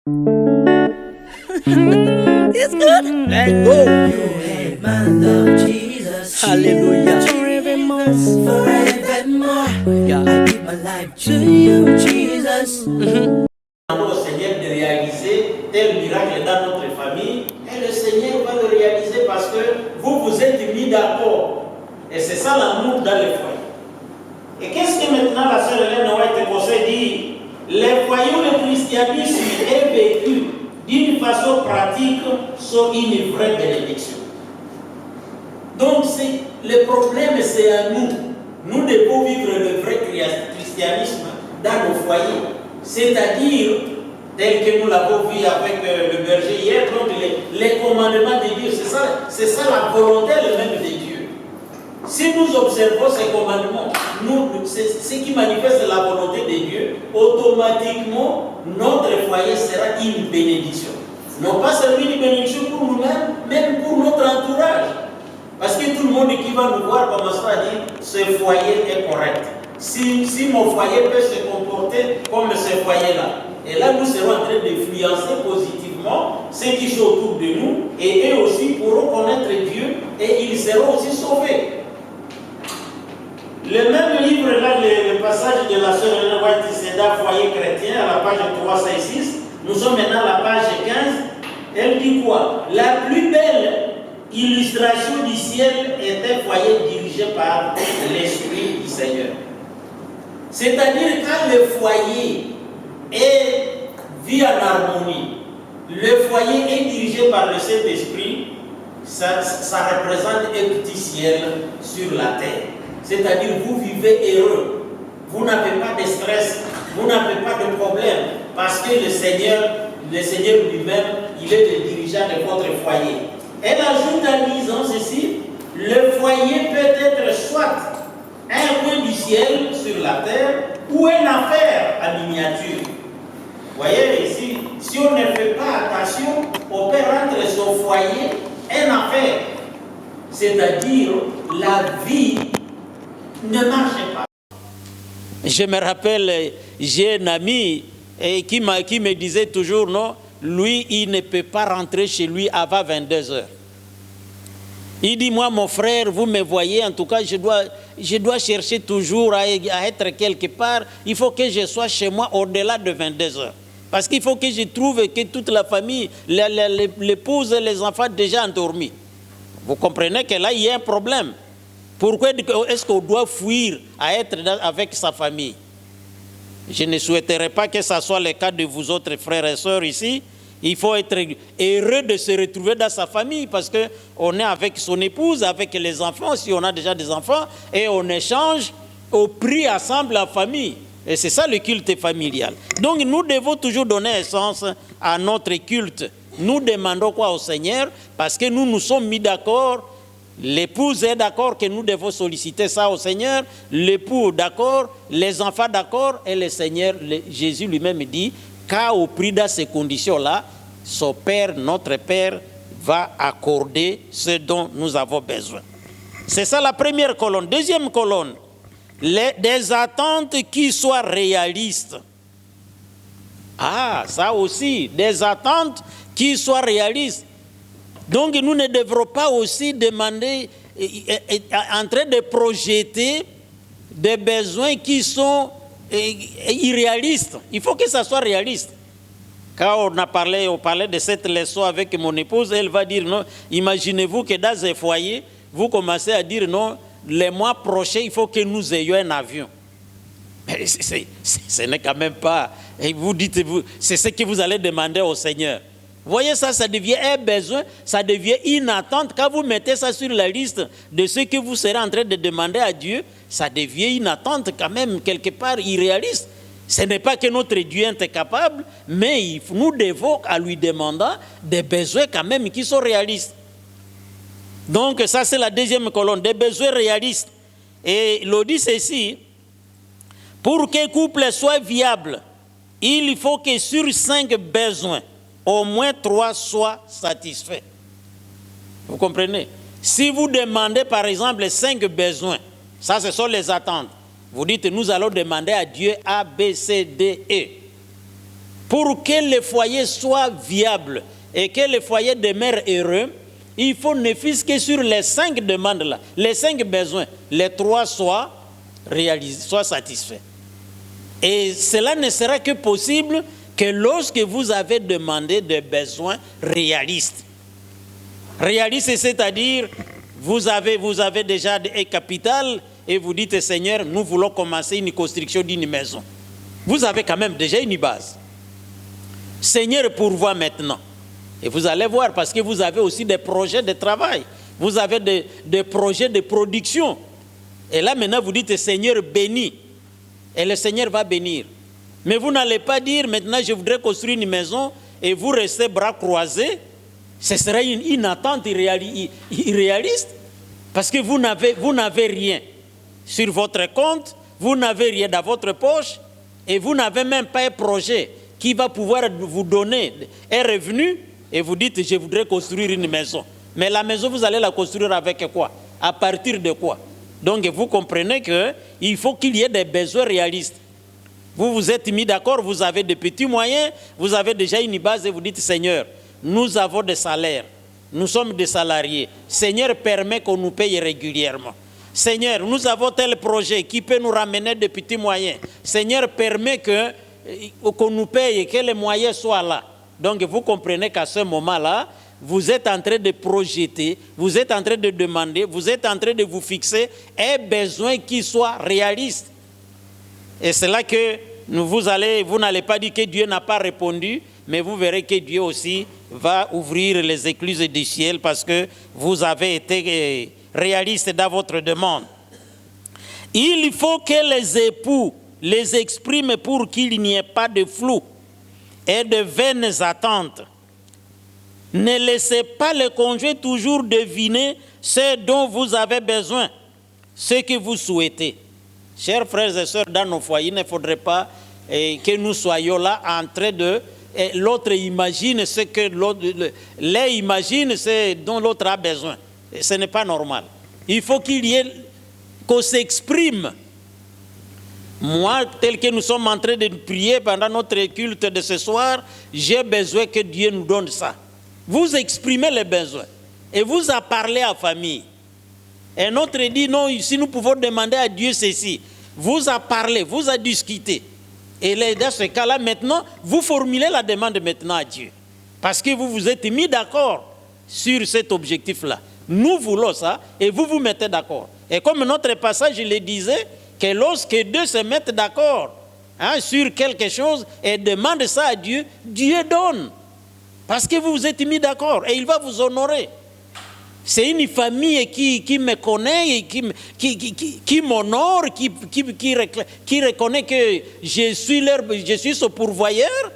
It's good. Let go. Hallelujah. Forevermore. God, I give my life to you, Jesus. Au Seigneur de réaliser tel miracle dans notre famille, et le Seigneur va le réaliser parce que vous êtes mis d'accord. Et c'est ça l'amour dans les foyers. Et qu'est-ce que maintenant la sœur Hélène White te conseille dit? Les foyers où le christianisme est vécu d'une façon pratique sont une vraie bénédiction. Donc le problème c'est à nous. Nous devons vivre le vrai christianisme dans nos foyers. C'est-à-dire, tel que nous l'avons vu avec le berger hier, donc les commandements de Dieu, c'est ça la volonté même de Dieu. Si nous observons ces commandements, ce qui manifeste la volonté de Dieu, automatiquement, notre foyer sera une bénédiction. Non pas seulement une bénédiction pour nous-mêmes, même pour notre entourage. Parce que tout le monde qui va nous voir commencera à dire, ce foyer est correct. Si mon foyer peut se comporter comme ce foyer-là, et là nous serons en train d'influencer positivement ceux qui sont autour de nous, et eux aussi pourront connaître Dieu, et ils seront aussi sauvés. Le même livre-là, le passage de la sœur Hélène White, c'est dans Foyer chrétien, à la page 356, nous sommes maintenant à la page 15, elle dit quoi? La plus belle illustration du ciel est un foyer dirigé par l'Esprit du Seigneur. C'est-à-dire quand le foyer vit en harmonie, le foyer est dirigé par le Saint-Esprit, ça représente un petit ciel sur la terre. C'est-à-dire vous vivez heureux, vous n'avez pas de stress, vous n'avez pas de problème, parce que le Seigneur lui-même, il est le dirigeant de votre foyer. Elle ajoute en disant ceci, le foyer peut être soit un coin du ciel sur la terre ou une affaire en miniature. Vous voyez ici, si on ne fait pas attention, on peut rendre son foyer une affaire. C'est-à-dire, la vie ne marche pas. Je me rappelle, j'ai un ami qui me disait toujours, non, lui, il ne peut pas rentrer chez lui avant 22 heures. Il dit, moi, mon frère, vous me voyez, en tout cas, je dois chercher toujours à être quelque part. Il faut que je sois chez moi au-delà de 22 heures. Parce qu'il faut que je trouve que toute la famille, l'épouse et les enfants déjà endormis. Vous comprenez que là, il y a un problème. Pourquoi est-ce qu'on doit fuir à être avec sa famille? Je ne souhaiterais pas que ce soit le cas de vous autres frères et sœurs ici. Il faut être heureux de se retrouver dans sa famille parce qu'on est avec son épouse, avec les enfants, si on a déjà des enfants, et on échange, on prie ensemble la famille. Et c'est ça le culte familial. Donc nous devons toujours donner essence à notre culte. Nous demandons quoi au Seigneur? Parce que nous nous sommes mis d'accord. L'épouse est d'accord que nous devons solliciter ça au Seigneur, l'époux d'accord, les enfants d'accord, et le Seigneur, Jésus lui-même dit qu'au prix de ces conditions-là, son Père, notre Père, va accorder ce dont nous avons besoin. C'est ça la première colonne. Deuxième colonne, des attentes qui soient réalistes. Ah, ça aussi, des attentes qui soient réalistes. Donc nous ne devrons pas aussi demander, en train de projeter des besoins qui sont irréalistes. Il faut que ça soit réaliste. Quand on parlait de cette leçon avec mon épouse, elle va dire non, imaginez-vous que dans un foyer, vous commencez à dire non, les mois prochains, il faut que nous ayons un avion. Mais ce n'est quand même pas. Et vous dites, c'est ce que vous allez demander au Seigneur. Vous voyez, ça devient un besoin, ça devient une attente. Quand vous mettez ça sur la liste de ce que vous serez en train de demander à Dieu, ça devient une attente quand même quelque part irréaliste. Ce n'est pas que notre Dieu est incapable, mais nous devons à lui demander des besoins quand même qui sont réalistes. Donc ça c'est la deuxième colonne, des besoins réalistes. Et il dit ceci, pour qu'un couple soit viable, il faut que sur 5 besoins, au moins 3 soient satisfaits. Vous comprenez? Si vous demandez par exemple 5 besoins, ça ce sont les attentes. Vous dites, nous allons demander à Dieu A, B, C, D, E. Pour que le foyer soit viable et que le foyer demeure heureux, il faut ne fût-ce que sur les 5 demandes là, les 5 besoins, les 3 soient réalisés, soient satisfaits. Et cela ne sera que possible que lorsque vous avez demandé des besoins réalistes. Réalistes, c'est-à-dire, vous avez déjà un capital et vous dites, Seigneur, nous voulons commencer une construction d'une maison. Vous avez quand même déjà une base. Seigneur, pourvoit maintenant. Et vous allez voir, parce que vous avez aussi des projets de travail. Vous avez des projets de production. Et là, maintenant, vous dites, Seigneur, bénis. Et le Seigneur va bénir. Mais vous n'allez pas dire, maintenant, je voudrais construire une maison et vous restez bras croisés. Ce serait une attente irréaliste. Parce que vous n'avez rien sur votre compte, vous n'avez rien dans votre poche, et vous n'avez même pas un projet qui va pouvoir vous donner un revenu, et vous dites, je voudrais construire une maison. Mais la maison, vous allez la construire avec quoi? À partir de quoi? Donc vous comprenez qu'il faut qu'il y ait des besoins réalistes. Vous vous êtes mis d'accord, vous avez des petits moyens, vous avez déjà une base et vous dites, Seigneur, nous avons des salaires, nous sommes des salariés. Seigneur, permet qu'on nous paye régulièrement. Seigneur, nous avons tel projet qui peut nous ramener des petits moyens. Seigneur, permet qu'on nous paye et que les moyens soient là. Donc vous comprenez qu'à ce moment-là, vous êtes en train de projeter, vous êtes en train de demander, vous êtes en train de vous fixer un besoin qui soit réaliste. Et c'est là que vous n'allez pas dire que Dieu n'a pas répondu, mais vous verrez que Dieu aussi va ouvrir les écluses du ciel parce que vous avez été réaliste dans votre demande. Il faut que les époux les expriment pour qu'il n'y ait pas de flou et de vaines attentes. Ne laissez pas le conjoint toujours deviner ce dont vous avez besoin, ce que vous souhaitez. Chers frères et sœurs, dans nos foyers, il ne faudrait pas que nous soyons là en train de... l'autre imagine ce que l'un imagine, ce dont l'autre a besoin. Et ce n'est pas normal. Il faut qu'on s'exprime. Moi, tel que nous sommes en train de prier pendant notre culte de ce soir, j'ai besoin que Dieu nous donne ça. Vous exprimez les besoins et vous en parlez à la famille. Un autre dit non, si nous pouvons demander à Dieu ceci, vous en parlez, vous en discutez. Et dans ce cas-là, maintenant, vous formulez la demande maintenant à Dieu. Parce que vous vous êtes mis d'accord sur cet objectif-là. Nous voulons ça et vous vous mettez d'accord. Et comme notre passage le disait, que lorsque deux se mettent d'accord sur quelque chose et demandent ça à Dieu, Dieu donne. Parce que vous vous êtes mis d'accord et il va vous honorer. C'est une famille qui me connaît, et qui m'honore, qui reconnaît que je suis son pourvoyeur.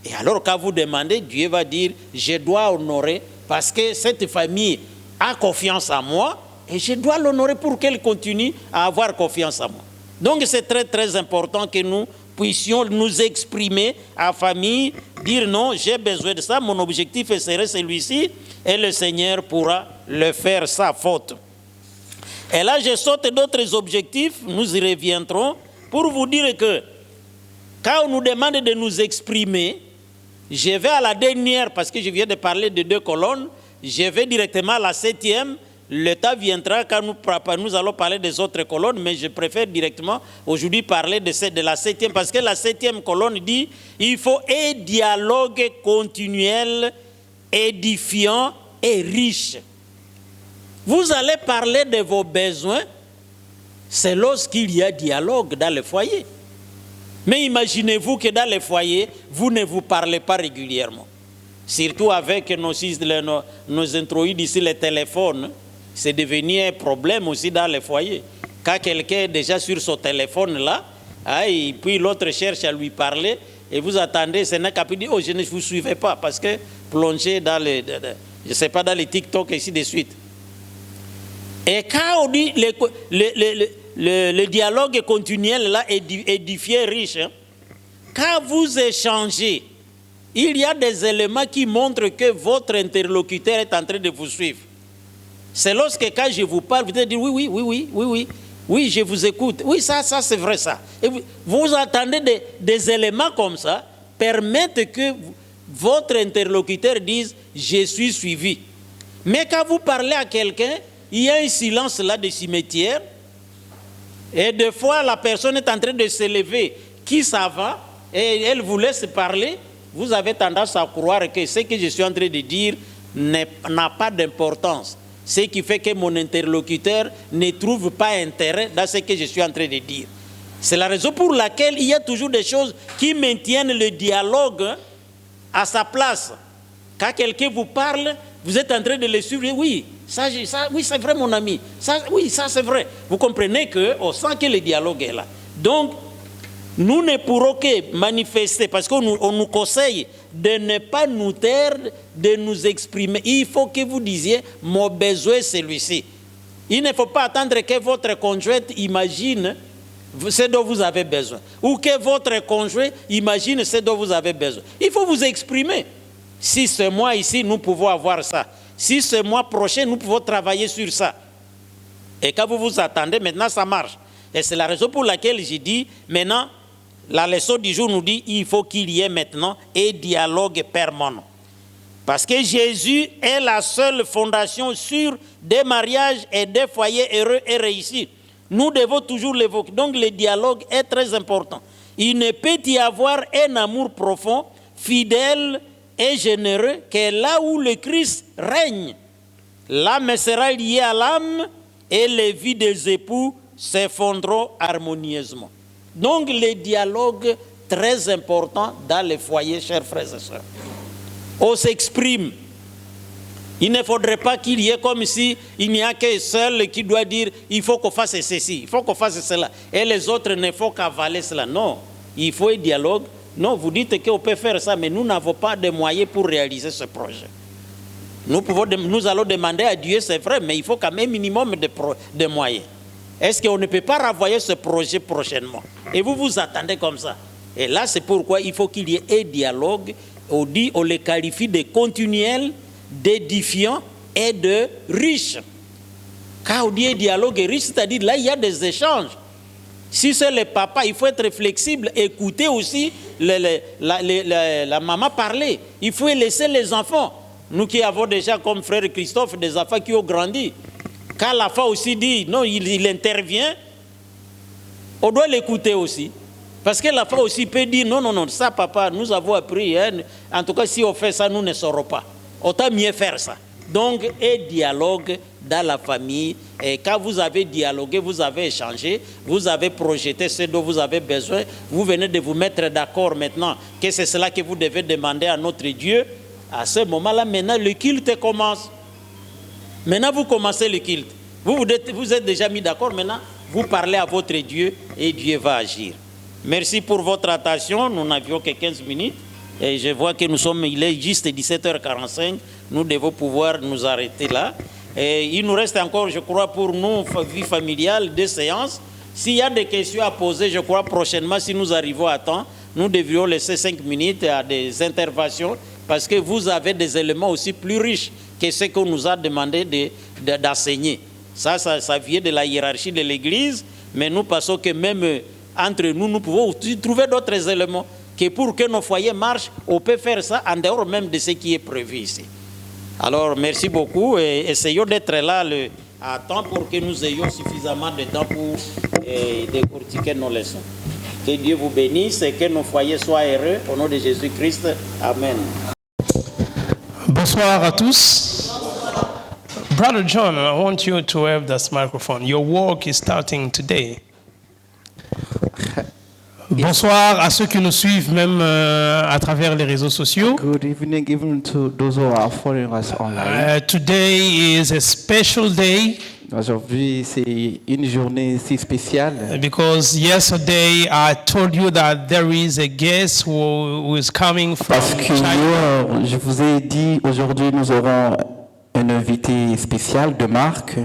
Et alors quand vous demandez, Dieu va dire, je dois honorer parce que cette famille a confiance en moi et je dois l'honorer pour qu'elle continue à avoir confiance en moi. Donc c'est très très important que nous puissions nous exprimer à la famille, dire non, j'ai besoin de ça, mon objectif serait celui-ci, et le Seigneur pourra le faire sans faute. Et là, je saute d'autres objectifs, nous y reviendrons, pour vous dire que quand on nous demande de nous exprimer, je vais à la dernière, parce que je viens de parler de 2 colonnes, je vais directement à la 7e. Le temps viendra quand nous allons parler des autres colonnes, mais je préfère directement aujourd'hui parler de la 7e, parce que la 7e colonne dit il faut un dialogue continuel, édifiant et riche. Vous allez parler de vos besoins, c'est lorsqu'il y a dialogue dans le foyer. Mais imaginez-vous que dans le foyer, vous ne vous parlez pas régulièrement. Surtout avec nos introïdes ici, les téléphones. C'est devenu un problème aussi dans les foyers. Quand quelqu'un est déjà sur son téléphone là, et puis l'autre cherche à lui parler, et vous attendez, c'est un capitaine dit, oh, je ne vous suivais pas, parce que plongez dans les, je sais pas, dans les TikTok et ainsi de suite. Et quand on dit le dialogue continuel là, édifié, riche, quand vous échangez, il y a des éléments qui montrent que votre interlocuteur est en train de vous suivre. C'est lorsque quand je vous parle, vous allez dire oui, je vous écoute. Oui, ça c'est vrai ça. Et vous entendez des éléments comme ça, permettent que votre interlocuteur dise « je suis suivi ». Mais quand vous parlez à quelqu'un, il y a un silence là de cimetière, et des fois la personne est en train de se lever, qui ça va, et elle vous laisse parler, vous avez tendance à croire que ce que je suis en train de dire n'a pas d'importance. Ce qui fait que mon interlocuteur ne trouve pas intérêt dans ce que je suis en train de dire. C'est la raison pour laquelle il y a toujours des choses qui maintiennent le dialogue à sa place. Quand quelqu'un vous parle, vous êtes en train de le suivre. Oui, oui, c'est vrai mon ami. Oui, ça c'est vrai. Vous comprenez qu'on sent que le dialogue est là. Donc, nous ne pourrons que manifester, parce qu'on nous conseille de ne pas nous taire, de nous exprimer. Il faut que vous disiez, mon besoin c'est celui-ci. Il ne faut pas attendre que votre conjointe imagine ce dont vous avez besoin. Ou que votre conjoint imagine ce dont vous avez besoin. Il faut vous exprimer. Si ce mois ici, nous pouvons avoir ça. Si ce mois prochain, nous pouvons travailler sur ça. Et quand vous vous attendez, maintenant ça marche. Et c'est la raison pour laquelle j'ai dit, maintenant, la leçon du jour nous dit il faut qu'il y ait maintenant un dialogue permanent. Parce que Jésus est la seule fondation sûre des mariages et des foyers heureux et réussis. Nous devons toujours l'évoquer. Donc le dialogue est très important. Il ne peut y avoir un amour profond, fidèle et généreux que là où le Christ règne. L'âme sera liée à l'âme et les vies des époux s'effondreront harmonieusement. Donc, les dialogues très importants dans les foyers, chers frères et sœurs. On s'exprime. Il ne faudrait pas qu'il y ait comme si il n'y a qu'un seul qui doit dire il faut qu'on fasse ceci, il faut qu'on fasse cela. Et les autres ne font qu'avaler cela. Non, il faut un dialogue. Non, vous dites qu'on peut faire ça, mais nous n'avons pas de moyens pour réaliser ce projet. Nous allons demander à Dieu, c'est vrai, mais il faut quand même un minimum de moyens. Est-ce qu'on ne peut pas renvoyer ce projet prochainement? Et vous vous attendez comme ça. Et là, c'est pourquoi il faut qu'il y ait un dialogue. On le qualifie de continuel, d'édifiant et de riche. Quand on dit un dialogue riche, c'est-à-dire là, il y a des échanges. Si c'est le papa, il faut être flexible, écouter aussi la maman parler. Il faut laisser les enfants. Nous qui avons déjà, comme frère Christophe, des enfants qui ont grandi. Quand la femme aussi dit, non, il intervient, on doit l'écouter aussi. Parce que la femme aussi peut dire, non, ça papa, nous avons appris, hein, en tout cas si on fait ça, nous ne saurons pas. Autant mieux faire ça. Donc, un dialogue dans la famille, et quand vous avez dialogué, vous avez échangé, vous avez projeté ce dont vous avez besoin, vous venez de vous mettre d'accord maintenant que c'est cela que vous devez demander à notre Dieu. À ce moment-là, maintenant, le culte commence. Maintenant, vous commencez le culte. Vous êtes déjà mis d'accord. Maintenant, vous parlez à votre Dieu et Dieu va agir. Merci pour votre attention. Nous n'avions que 15 minutes. Et je vois que il est juste 17h45. Nous devons pouvoir nous arrêter là. Et il nous reste encore, je crois, pour nous, vie familiale, 2 séances. S'il y a des questions à poser, je crois prochainement, si nous arrivons à temps, nous devrions laisser 5 minutes à des interventions. Parce que vous avez des éléments aussi plus riches que ce qu'on nous a demandé d'enseigner. Ça vient de la hiérarchie de l'Église, mais nous pensons que même entre nous, nous pouvons aussi trouver d'autres éléments, que pour que nos foyers marchent, on peut faire ça en dehors même de ce qui est prévu ici. Alors, merci beaucoup et essayons d'être là à temps pour que nous ayons suffisamment de temps pour décortiquer nos leçons. Que Dieu vous bénisse et que nos foyers soient heureux. Au nom de Jésus-Christ. Amen. Bonsoir à tous. Brother John, I want you to have this microphone. Your work is starting today. Bonsoir à ceux qui nous suivent même à travers les réseaux sociaux. Good evening even to those who are following us online. Today is a special day. Aujourd'hui, c'est une journée si spéciale. Because yesterday I told you that there is a guest who is coming from Parce que China. hier, je vous ai dit, aujourd'hui, nous aurons un invité spécial de marque.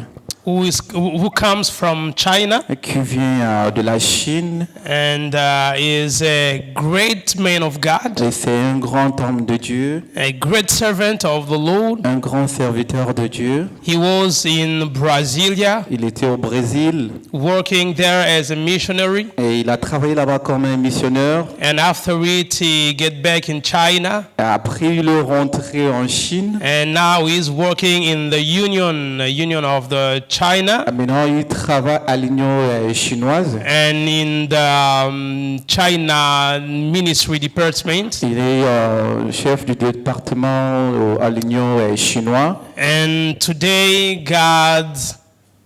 who comes from China qui vient de la Chine. and is a great man of God, Et c'est un grand homme de Dieu, a great servant of the Lord. un grand serviteur de Dieu. He was in Brasilia Il était au Brésil working there as a missionary, et il a travaillé là-bas comme un missionnaire. and after it he get back in China, Après, il est rentré en Chine. and now he's working in the union of the China Maintenant, il travaille à l'Union chinoise. and in the China ministry department. Il est chef du département à l'Union chinoise. And today God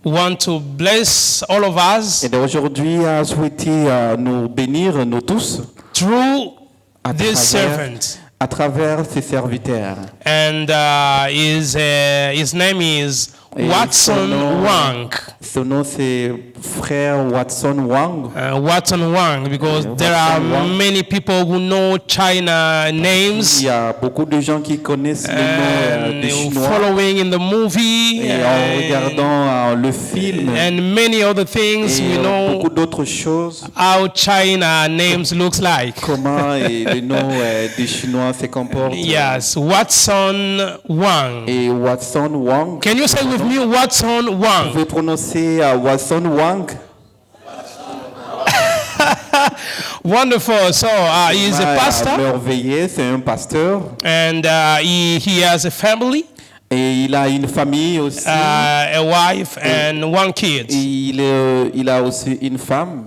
want to bless all of us Et aujourd'hui, a souhaité nous bénir, nous tous, through à this travers, servant. à travers ses serviteurs. And his name is Et Watson Wang. Son nom, c'est frère Watson Wang. Watson Wang, because Yeah, there are Watson Wang. many people who know China names Il y a beaucoup de gens qui connaissent le nom and des Chinois. following in the movie Et en regardant le film, and many other things, et we know beaucoup d'autres choses, how China names looks like. comment le nom des Chinois se comporte. Yes, Watson Wang. Et Watson Wang. Can you say with me, Watson Vous Wang? pouvez prononcer Watson Wang. Wonderful. So he's a pastor, Merveilleux, c'est un pasteur. and he has a family, Et il a une famille aussi. a wife, and one kid, Et il a aussi une femme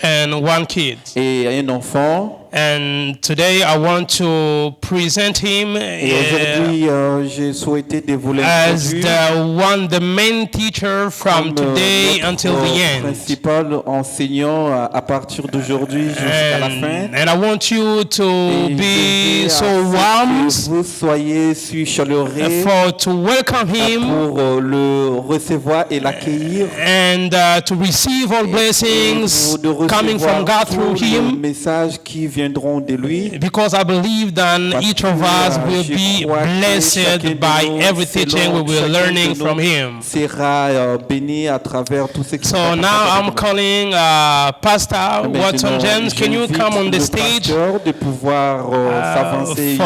and one kid. et un enfant. And today I want to present him Et aujourd'hui, j'ai souhaité de vous as l'introduire the main teacher from comme today notre until the end. principal enseignant à partir d'aujourd'hui jusqu'à la fin. And I want you to Et be je veux so à warm ce que vous soyez si chaleureux to welcome him pour le recevoir et l'accueillir. and to receive all blessings De coming from recevoir God through tous les him, messages qui viendront de lui. because I believe that Parce each que, of us will je be crois que chacun blessed de by nous, every teaching we selon will chacun learning de from nous, him. sera béni à travers tout ce qui So va now passer I'm avec nous. calling Pastor Maintenant, Watson James. Can you j'invite come on the le stage pasteur de pouvoir s'avancer ici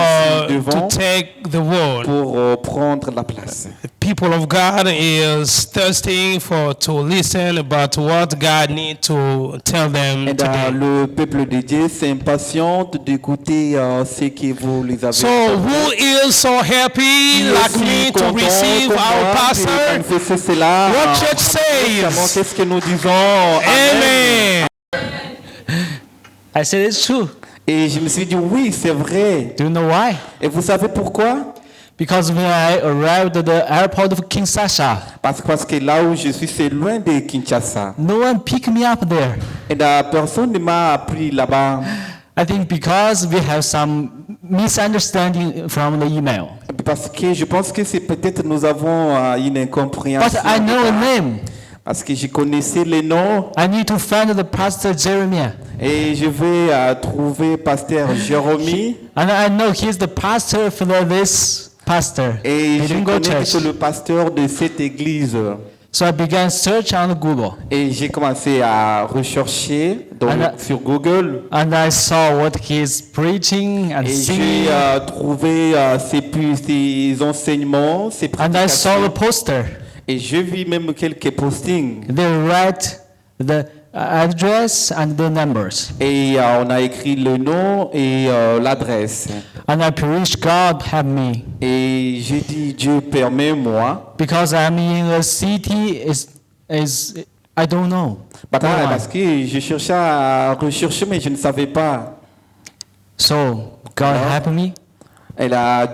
to devant take the word? pour prendre la place. The people of God is thirsting to listen about what God needs to tell them Et today. le peuple de Dieu s'impatiente d'écouter ce que vous les avez So fait. who is so happy like me to receive our pastor? C'est cela. What church Comment says? qu'est-ce que nous disons? Amen. Amen. I said it's true. Et je me suis dit oui, c'est vrai. Do you know why? Et vous savez pourquoi? Because when I arrived at the airport of Kinshasa, Parce que là où je suis, c'est loin de Kinshasa. no one picked me up there. Et personne ne m'a appris là-bas. I think because we have some misunderstanding from the email. Parce que je pense que c'est peut-être nous avons une incompréhension. But I know a name. Parce que je connaissais les noms. I need to find the pastor Jeremiah. Et je vais trouver pasteur Jérémie. And I know he's the pastor for this pastor. Et je Bilingual connais que church. c'est le pasteur de cette église. So I began search on Google. Et j'ai commencé à rechercher sur Google. And I saw what he's preaching and Et singing. j'ai trouvé ses enseignements, ses And I saw the prédications. poster. Et j'ai vu même quelques postings. They write the address and the numbers. Et on a écrit le nom et l'adresse. And I preach, God help me. Et j'ai dit, Dieu permets-moi. Because I'm in a city is I don't know. Parce que je cherchais à rechercher, mais je ne savais pas. So God help me.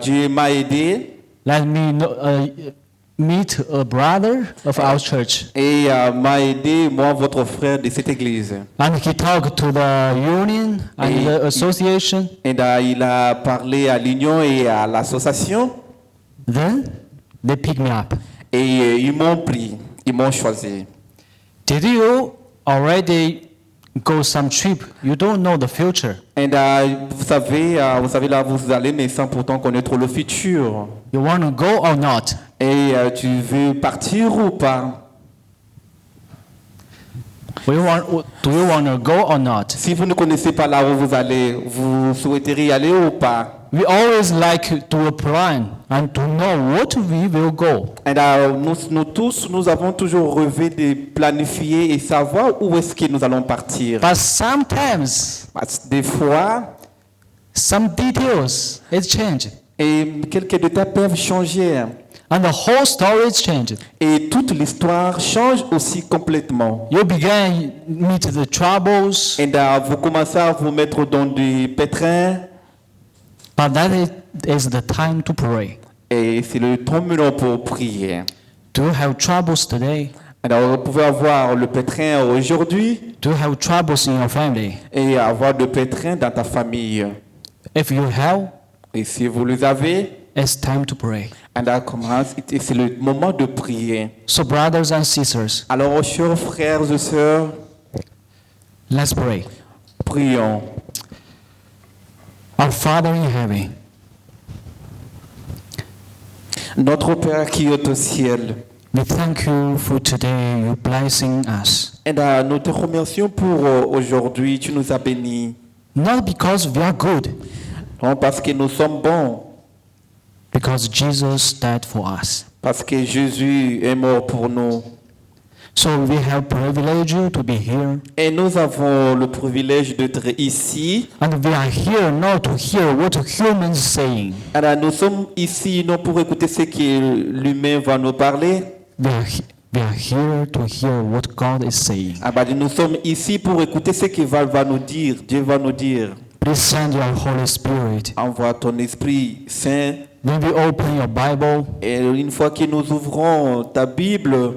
Dieu m'a aidé. Let me meet a brother of our church. Et m'a aidé, moi, votre frère de cette église. And he talked to the union and the association. Et il a parlé à l'union et à l'association. Then they picked me up. Et ils m'ont pris, ils m'ont choisi. Did you already go some trip? You don't know the future. Et vous savez là, vous allez, mais sans pourtant connaître le futur. You want to go or not? Et tu veux partir ou pas? Do you want to go or not? Si vous ne connaissez pas là où vous allez, vous souhaiteriez y aller ou pas? We always like to plan and to know what we will go. Et nous tous, nous avons toujours rêvé de planifier et savoir où est-ce que nous allons partir. But sometimes Parce que des fois, some details is changed et quelques détails peuvent changer. and the whole story is changed. Et toute l'histoire change aussi complètement. You begin meet the troubles, Et vous commencez à vous mettre dans du pétrin. but that is the time to pray. Et c'est le temps maintenant pour prier. Do you have troubles today? Alors, vous pouvez avoir le pétrin aujourd'hui Do you have troubles in your family? et avoir le pétrin dans ta famille. If you have, Et si vous les avez, it's time to pray. et c'est le moment de prier. So brothers and sisters, Alors, chers frères et sœurs, let's pray. prions. Our Father in heaven, Notre Père qui est au ciel, we thank you for today, you blessing us. et nous te remercions pour aujourd'hui, tu nous as bénis. Not because we are good, Non, parce que nous sommes bons, because Jesus died for us. parce que Jésus est mort pour nous. So we have privilege to be here, Et nous avons le privilège d'être ici. and we are here not to hear what humans saying. Alors, nous sommes ici non pour écouter ce que l'humain va nous parler. We are here to hear what God is saying. Nous sommes ici pour écouter ce que va nous dire. Dieu va nous dire. Please send your Holy Spirit. Envoie ton Esprit Saint. When we open your Bible, Et une fois que nous ouvrons ta Bible,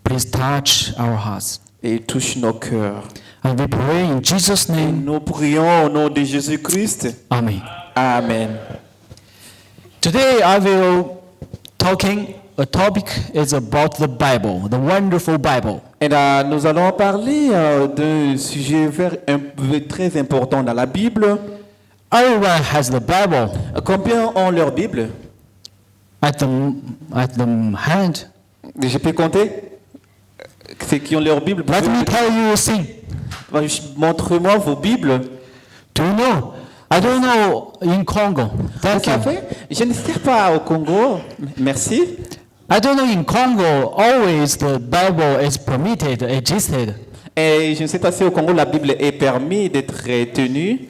please touch our hearts. et touche nos cœurs. And we pray in Jesus' Et name. nous prions au nom de Jésus-Christ. Amen. Amen. Today I will a topic is about the Bible, the wonderful Bible. Et nous allons parler d'un sujet très important dans la Bible. Everyone has the Bible Combien ont leur Bible? at the hand. Je peux compter? Ceux qui ont leur Bible. Let me tell you a thing. Montrez-moi vos Bibles. Do you know? I don't know in Congo. Vous Thank you. savez, je ne sais pas au Congo. Merci. I don't know in Congo always the Bible is permitted, existed. Et je ne sais pas si au Congo la Bible est permis d'être tenue.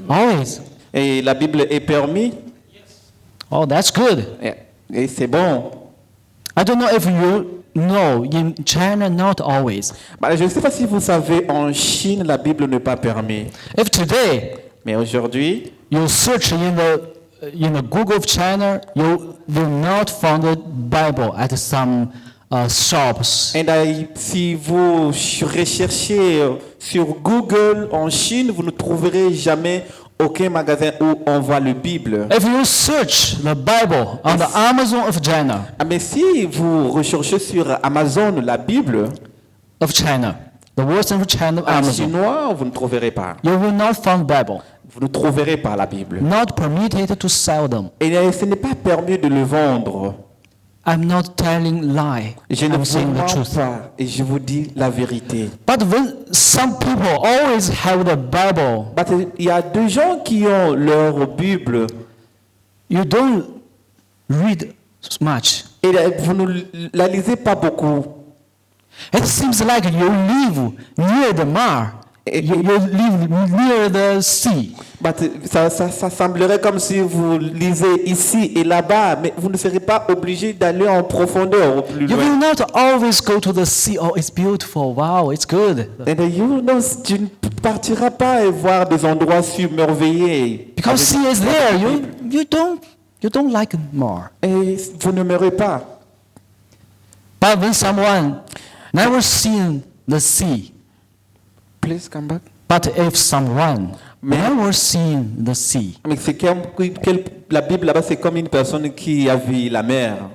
Always. Et la Bible est permis. Oh, that's good. Et c'est bon. I don't know if you know in China not always. Je ne sais pas si vous savez, en Chine, la Bible n'est pas permise. If today Mais aujourd'hui, you search in the Google of China, you will not find the Bible at some shops. et si vous recherchez sur Google en Chine, vous ne trouverez jamais aucun magasin où on voit la Bible. If you search the Bible on the Amazon of China, Mais si vous recherchez sur Amazon la Bible, the version of China en Amazon, chinois, vous ne trouverez pas. you will not find Bible. Vous ne trouverez pas la Bible. Not permitted to sell them. Et ce n'est pas permis de le vendre. I'm not telling lie. Je ne I'm vous saying the mens truth. pas et je vous dis la vérité. But when some people always have the Bible, Il y a des gens qui ont leur Bible you don't read much. et vous ne la lisez pas beaucoup. It seems like you live near the mar. You live near the sea. Ça semblerait comme si vous lisez ici et là-bas, mais vous ne serez pas obligé d'aller en profondeur au plus You loin. will not always go to the sea. Oh, it's beautiful. Wow, it's good. Tu ne partiras pas et voir des endroits submerveillés. Because sea is there. You don't like more. Et vous n'aimerez pas. But when someone never seen the sea, Please come back. but if someone never seen the sea, Mais c'est la Bible là-bas, c'est comme une personne qui a vu la mer.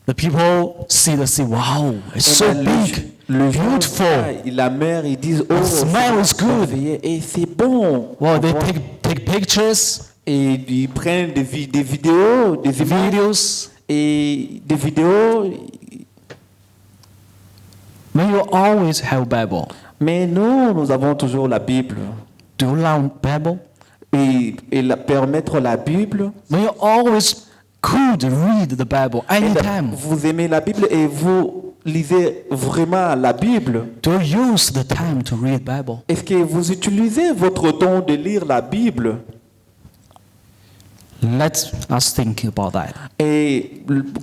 the people see the sea. Wow, it's so big, beautiful. La mer, ils disent oh, The smell is good. Et c'est bon. Wow, they take pictures, Et ils prennent des vidéos, des images videos. et des vidéos. May you always have Bible. Mais nous avons toujours la Bible. Do you love Bible? Permettre la Bible. May you always could read the Bible anytime. Vous aimez la Bible et vous lisez vraiment la Bible. Do you use the time to read Bible? Est-ce que vous utilisez votre temps de lire la Bible? Let us think about that. Et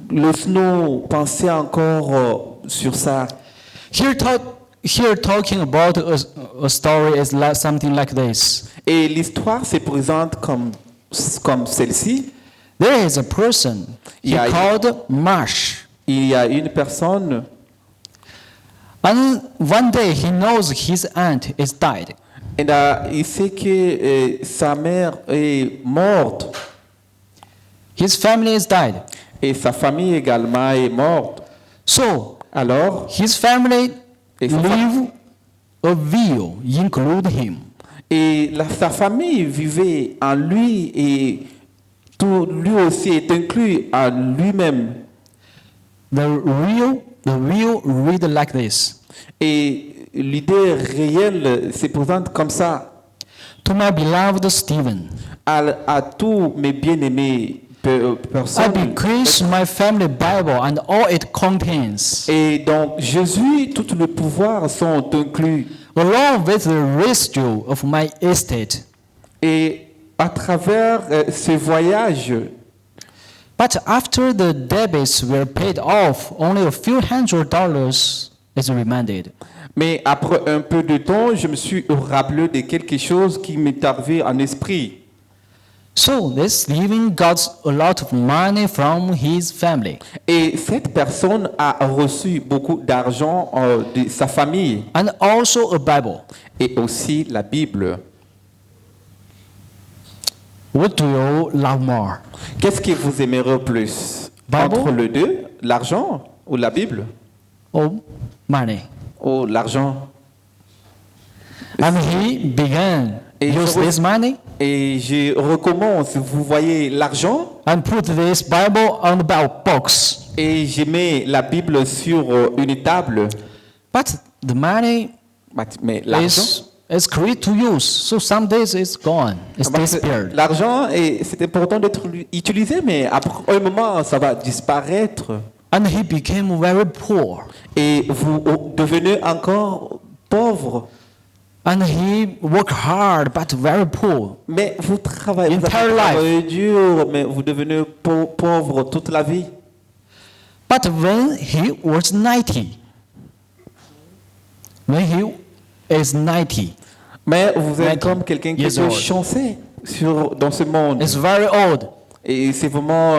laisse-nous penser encore sur ça. Here talking about a story is something like this. Et l'histoire se présente comme celle-ci. There is a person he Yeah, called Marsh. Il y a une personne And one day he knows his aunt is died. et il sait que sa mère est morte His family is died. et sa famille également est morte. So Alors, his family Et sa leave a will include him. sa famille vivait en lui et tout lui aussi est inclus en lui-même. The will read like this. Et l'idée réelle se présente comme ça. To my beloved Stephen, À tous mes bien-aimés I personnes. bequeath my family Bible and all it contains, Et donc, Jésus, tous les pouvoirs sont inclus. along with the residue of my estate. Et à travers ce voyage, But after the debts were paid off, only a few $100 is remanded. mais après un peu de temps, je me suis rappelé de quelque chose qui m'est arrivé en esprit. So this Stephen got a lot of money from his family Et cette personne a reçu beaucoup d'argent de sa famille and also a Bible. et aussi la Bible. What do you love more? Qu'est-ce que vous aimerez plus Bible? entre les deux, l'argent ou la Bible? Or money? Ou l'argent? And he began Et use je- this money Et je recommence, vous voyez l'argent and put this Bible on the box. et je mets la Bible sur une table. But the money Mais l'argent, is great to use. So some days it's gone. It's parce que disappeared. l'argent, c'est important d'être utilisé, mais après un moment, ça va disparaître. And he became very poor. Et vous devenez encore pauvre. And he worked hard, but very poor. Mais vous travaillez, vous Entire avez life. travaillé dur, mais vous devenez pauvre toute la vie. But when he was 90, when he is 90, Mais vous êtes 90 comme quelqu'un qui years peut old. chancer dans ce monde. it's very old. Et c'est vraiment,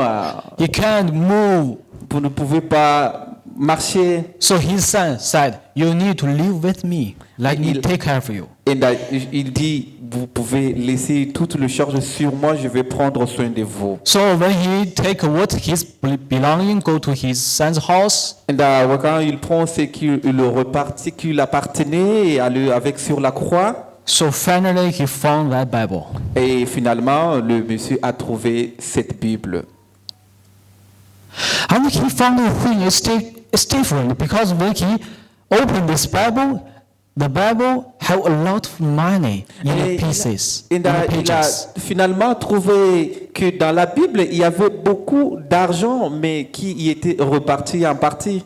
He can't move. vous ne pouvez pas marcher. So his son said, "You need to live with me. Let me Il- take care of you." Et là, il dit, vous pouvez laisser toute le charge sur moi, je vais prendre soin de vous. So when he take what his belonging, go to his son's house, Et là, quand il prend ce qui lui appartenait et aller avec sur la croix, so finally he found that Bible. et finalement, le monsieur a trouvé cette Bible. And he found the thing is different because when he opened this Bible, the Bible have a lot of money in Et the pieces, il in the a pages. finalement trouvé que dans la Bible, il y avait beaucoup d'argent, mais qui y était reparti en partie.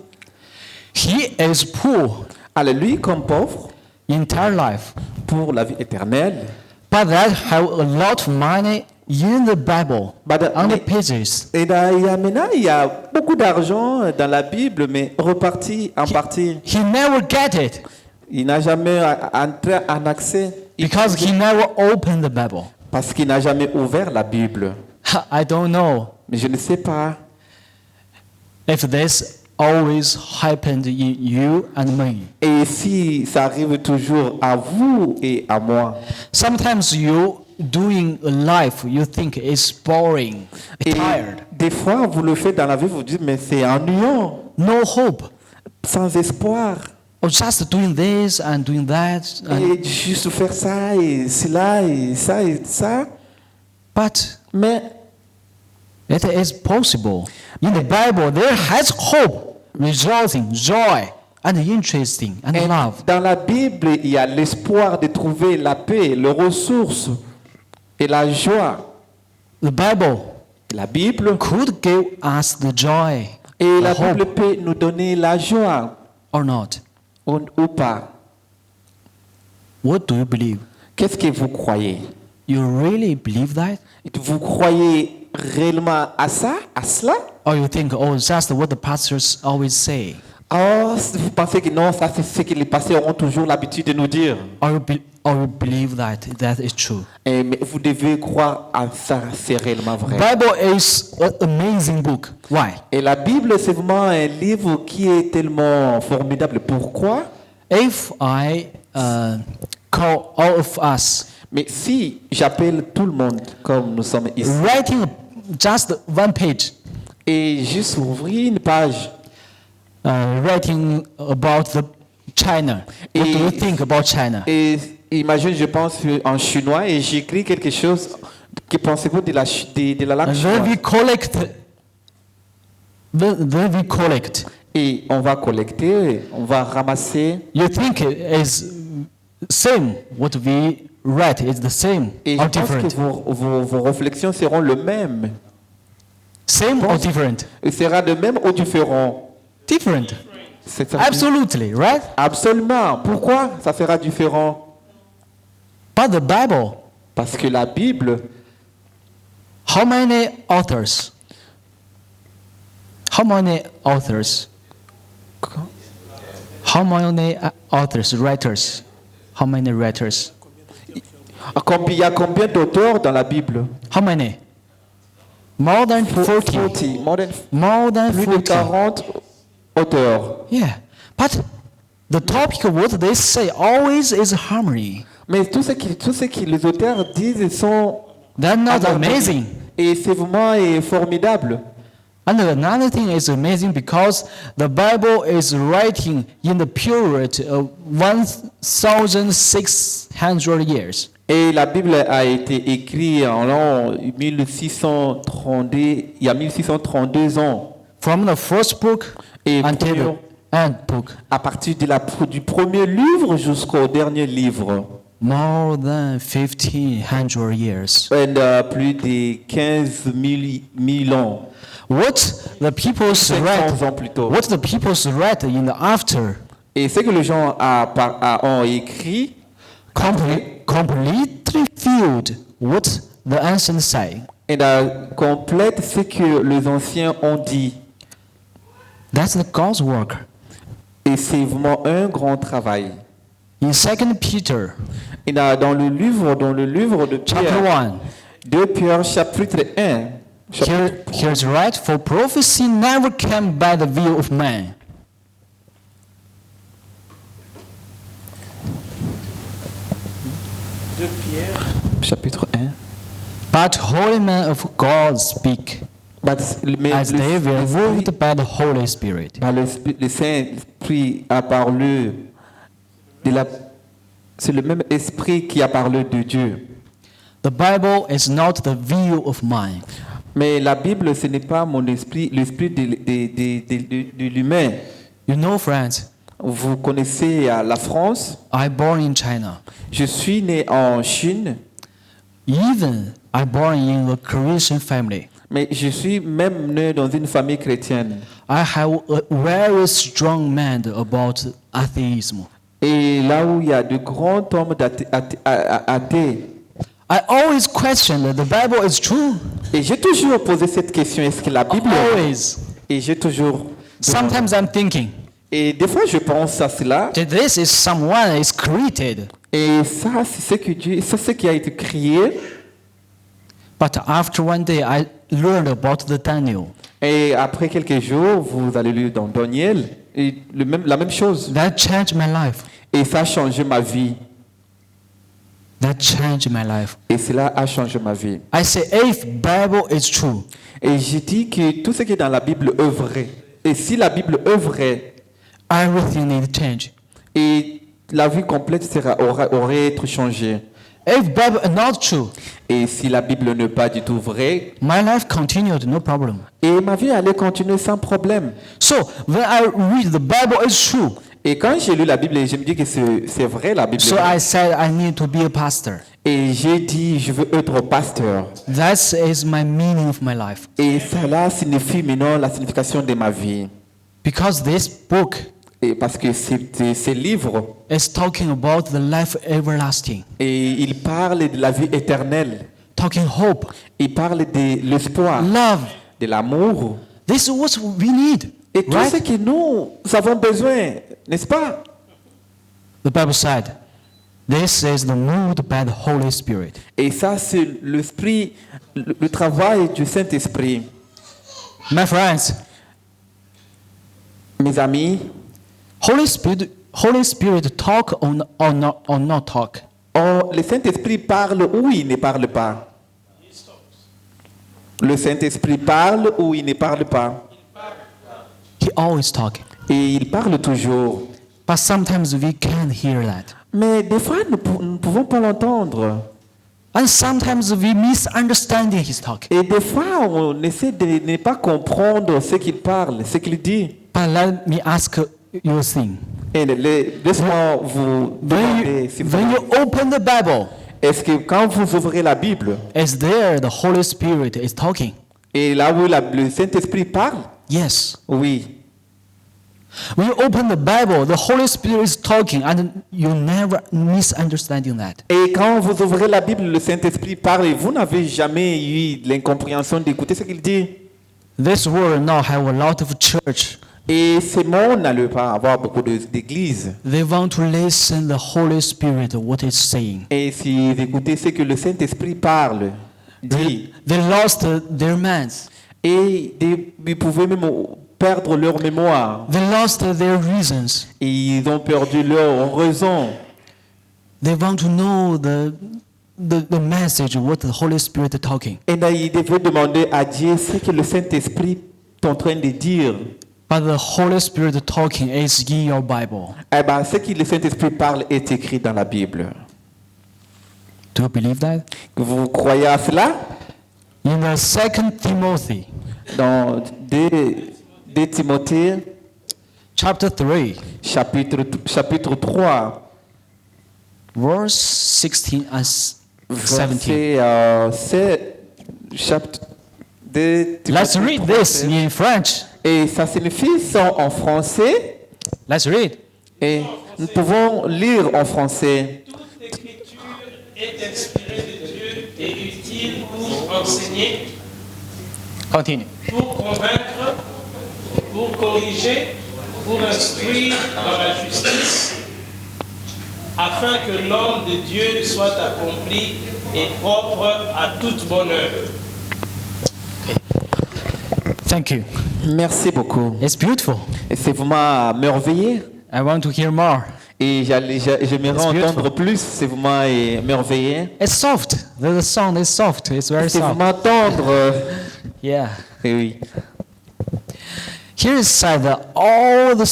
He is poor Alors lui, comme pauvre, entire life, pour la vie éternelle, but that have a lot of money in the Bible, But, on the mais- pages. et là, maintenant, il y a beaucoup d'argent dans la Bible, mais reparti en partie. He never get it Il n'a jamais entré en accès because he never opened the Bible. parce qu'il n'a jamais ouvert la Bible. I don't know Mais je ne sais pas if this always happened in you and me. et si ça arrive toujours à vous et à moi. Sometimes you doing a life you think is boring, Et tired, des fois, vous le faites dans la vie, vous dites, mais c'est ennuyant, no hope, sans espoir. or just doing this and doing that. Et juste faire ça et cela et ça et ça. But Mais it is possible. In the Bible, there has hope, rejoicing, joy. and interesting and Et love. dans la Bible, il y a l'espoir de trouver la paix, les ressources et la joie. The Bible La Bible could give us the joy, et the la Bible hope, peut nous donner la joie or not. ou pas. What do you believe? Qu'est-ce que vous croyez? You really believe that? Vous croyez réellement à ça, à cela? Or you think, oh, just what the pastors always say? Oh, vous pensez que non, ça c'est ce que les pasteurs auront toujours l'habitude de nous dire. Or you believe that is true? Mais vous devez croire à ça, c'est réellement vrai. Bible is an amazing book. Why? Et la Bible, c'est vraiment un livre qui est tellement formidable. Pourquoi? If I call all of us Mais si j'appelle tout le monde comme nous sommes ici, writing just one page, et juste ouvrir une page, writing about the China, what do you think about China? et imagine, je pense en chinois, et j'écris quelque chose, que pensez-vous de la langue And then we chinoise? collect. Et on va collecter, on va ramasser, You think it is same? What we write is the same et or je pense que different? vos réflexions seront le même. Same or different? Il sera de même ou différent? Different. C'est ça. Absolutely, right? Absolument. Pourquoi ça sera différent? But the Bible, Parce que la Bible, how many authors? How many authors? How many authors, writers? How many writers? il y a combien d'auteurs dans la Bible? How many? More than 40. 40. More than Plus de 40. 40 auteurs. Yeah. But the topic, what they say always is harmony. Mais tout ce que les auteurs disent sont They're not en harmonie. amazing. Et c'est vraiment formidable. And another thing is amazing because the Bible is writing in the period of 1,600 years. Et la Bible a été écrite en l'an 1632, il y a 1632 ans. From the first book Et until the end book. à partir du premier livre jusqu'au dernier livre. More than 1,500 years. Et, plus de 15 000 ans. What the people 500 write, ans plus tôt. what the people write in the after Et ce que les gens ont écrit completely filled what the ancients say. et complète ce que les anciens ont dit. That's the God's work. Et c'est vraiment un grand travail. In 2 Peter Et dans le livre de chapter Pierre, 1, 2 Pierre chapitre 1, here's right, for prophecy never came by the will of man. chapitre 1. But holy men of God speak Mais as they were moved by the Holy Spirit. le Saint-Esprit a parlé c'est le même esprit qui a parlé de Dieu. The Bible is not the view of mine. Mais la Bible, ce n'est pas mon esprit, l'esprit de l'humain. You know, friends, Vous connaissez la France. I born in China. Je suis né en Chine, Even I born in a Christian family. mais je suis même né dans une famille chrétienne. I have a very strong mind about atheism. Et là où il y a de grands hommes athées, I always question that the Bible is true. et j'ai toujours posé cette question, est-ce que la Bible est vraie? Always. Et j'ai toujours... Sometimes I'm thinking Et des fois, je pense à cela, that this is someone is created. et ça, c'est ce que Dieu, c'est ce qui a été créé. But after one day, I learned about the Daniel. Et après quelques jours, vous allez lire dans Daniel, et la même chose. That changed my life. Et ça a changé ma vie. That changed my life. Et cela a changé ma vie. I say, if Bible is true, Et j'ai dit que tout ce qui est dans la Bible est vrai. Et si la Bible est vraie, everything needs change. et la vie complète aurait été changée. If Bible is not true, Et si la Bible n'est pas du tout vraie, my life continued, no problem. et ma vie allait continuer sans problème. So when I read the Bible is true, Et quand j'ai lu la Bible, je me dis que c'est vrai, la Bible. so I said I need to be a pastor. Et j'ai dit, je veux être pasteur. That is my meaning of my life. Et cela signifie maintenant la signification de ma vie. Because this book Et parce que ces livres, is talking about the life everlasting, et il parle de la vie éternelle. talking hope, Il parle de l'espoir, love. de l'amour. This is what we need. Et tout Right? ce que nous avons besoin, n'est-ce pas? The Bible said, this is the moved by the Holy Spirit. Et ça, c'est l'esprit, le travail du Saint-Esprit. My friends, Mes amis, Holy Spirit talk or not talk. le Saint-Esprit parle ou il ne parle pas? Le Saint-Esprit parle ou il ne parle pas? He always talking. Et il parle toujours. But sometimes we can't hear that. Mais des fois, nous ne pouvons pas l'entendre. And sometimes we misunderstanding his talk. Et des fois, on essaie de ne pas comprendre ce qu'il parle, ce qu'il dit. But let me ask you a thing. Et laisse-moi vous demander, si vous When you open the Bible, est-ce que quand vous ouvrez la Bible, is there the Holy Spirit is talking? et là où le Saint-Esprit parle, Yes. oui. When you open the Bible, the Holy Spirit is talking, and you never misunderstanding that. Et quand vous ouvrez la Bible, le Saint-Esprit parle et vous n'avez jamais eu l'incompréhension d'écouter ce qu'il dit. This world now have a lot of church. Et ce monde n'allait pas avoir beaucoup d'églises. They want to listen the Holy Spirit what is saying. Et si vous écoutez ce que le Saint-Esprit parle, dit, They lost their minds. et ils pouvaient même perdre leur mémoire. They lost their reasons. Et ils ont perdu leur raison. They want to know the message what the Holy Spirit is talking. Et là, ils devaient demander à Dieu ce que le Saint-Esprit est en train de dire. But the Holy Spirit talking is in your Bible. Eh bien, ce que le Saint-Esprit parle est écrit dans la Bible. Do you believe that? Vous croyez à cela? In the 2 Timothy, Dans 2 Timothée, chapter 3, chapitre 3, verse 16 and 17. verset 7, chapitre 2 Let's Timothée read 3, this in French. Et ça signifie sont en français. Let's read. Et nous pouvons lire en français. Toute écriture est inspirée de Dieu et utile pour enseigner, Continue. pour convaincre, pour corriger, pour instruire dans la justice, afin que l'homme de Dieu soit accompli et propre à toute bonne œuvre. Thank you. Merci beaucoup. It's beautiful. Et c'est vraiment merveilleux. I want to hear more. Et j'aimerais It's entendre plus. C'est vraiment merveilleux. It's soft. The sound is soft. It's very C'est soft. vraiment tendre. Yeah. Et oui. Here is said that all the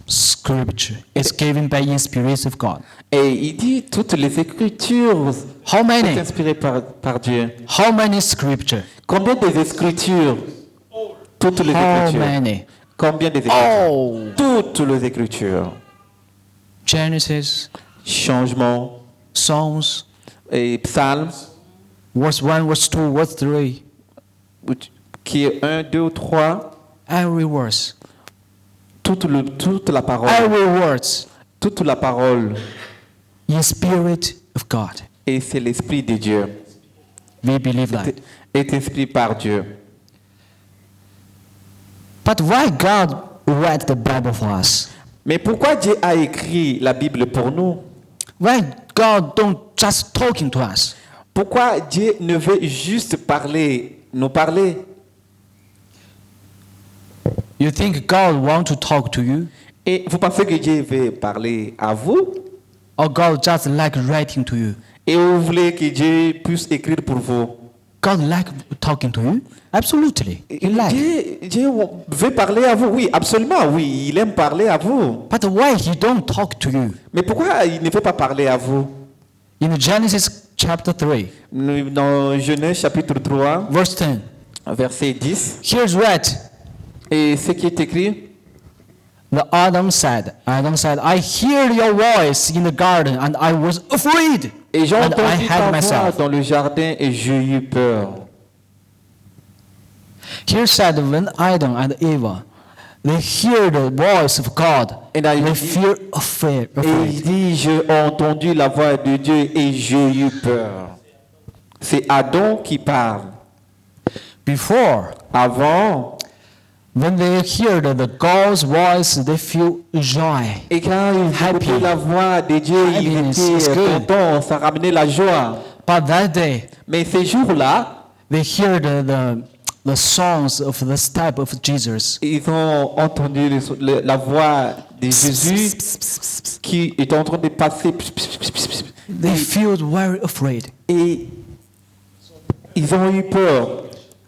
scripture is given by inspiration of God. Et il dit toutes les écritures How sont many? inspirées par Dieu. How many scripture? Combien des écritures? Toutes les How écritures. many? Combien des écritures? Oh. Toutes les écritures. Genesis, Changement. Psalms, Et psaume, verse 1, verse 2, verse 3. qui est 1, 2, 3. Every verse. Toute la parole. Every words. Toute la parole. In spirit of God. Et c'est l'Esprit de Dieu. We believe that. Est inspiré par Dieu. But why God wrote the Bible for us? Mais pourquoi Dieu a écrit la Bible pour nous? Why God don't just talking to us? Pourquoi Dieu ne veut juste nous parler? You think God want to talk to you? Et vous pensez que Dieu veut parler à vous? Or God just like writing to you? Et vous voulez que Dieu puisse écrire pour vous? God like talking to you? Absolutely. He like. Dieu veut parler à vous? Oui, absolument, oui. Il aime parler à vous. But why He don't talk to you? Mais pourquoi il ne veut pas parler à vous? In Genesis chapter 3, Dans Genèse chapitre 3, verse 10, verset 10, here's read. et ce qui est écrit, Adam said, I hear your voice in the garden, and I was afraid, et j'ai and I entendu ta hid voix myself. dans le jardin et j'ai eu peur. Here said, when Adam and Eva, they hear the voice of God, And I- they feel afraid. Et il dit, j'ai entendu la voix de Dieu et j'ai eu peur. C'est Adam qui parle. Before, Avant, when they hear the God's voice, they feel joy. et quand ils Happy. écoutaient la voix de Dieu, ils Happiness is étaient good. contents, ça ramenait la joie. But that day, Mais ces jours-là, they hear the songs of the step of Jesus. ils ont entendu la voix de Jésus qui est en train de passer. They feel very afraid. Et ils ont eu peur.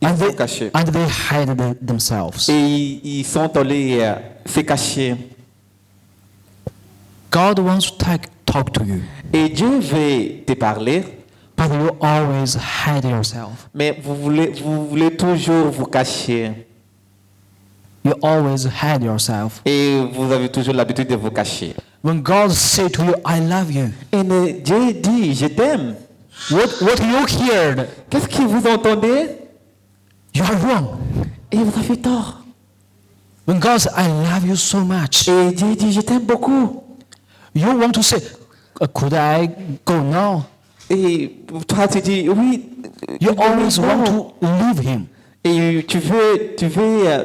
Ils And se they, cachaient. and they hide themselves. Et ils sont allés se cacher. God wants to talk to you, Et Dieu veut te parler, but you always hide yourself. mais vous voulez toujours vous cacher. You always hide yourself. Et vous avez toujours l'habitude de vous cacher. When God say to you, I love you, Et Dieu dit, je t'aime. what you heard, Qu'est-ce que vous entendez? you are wrong. Et vous avez tort. When God says, I love you so much, Et Dieu dit, je t'aime beaucoup. you want to say, could I go now? Et toi, tu dis, oui. You non, always non. want to leave him, Et tu veux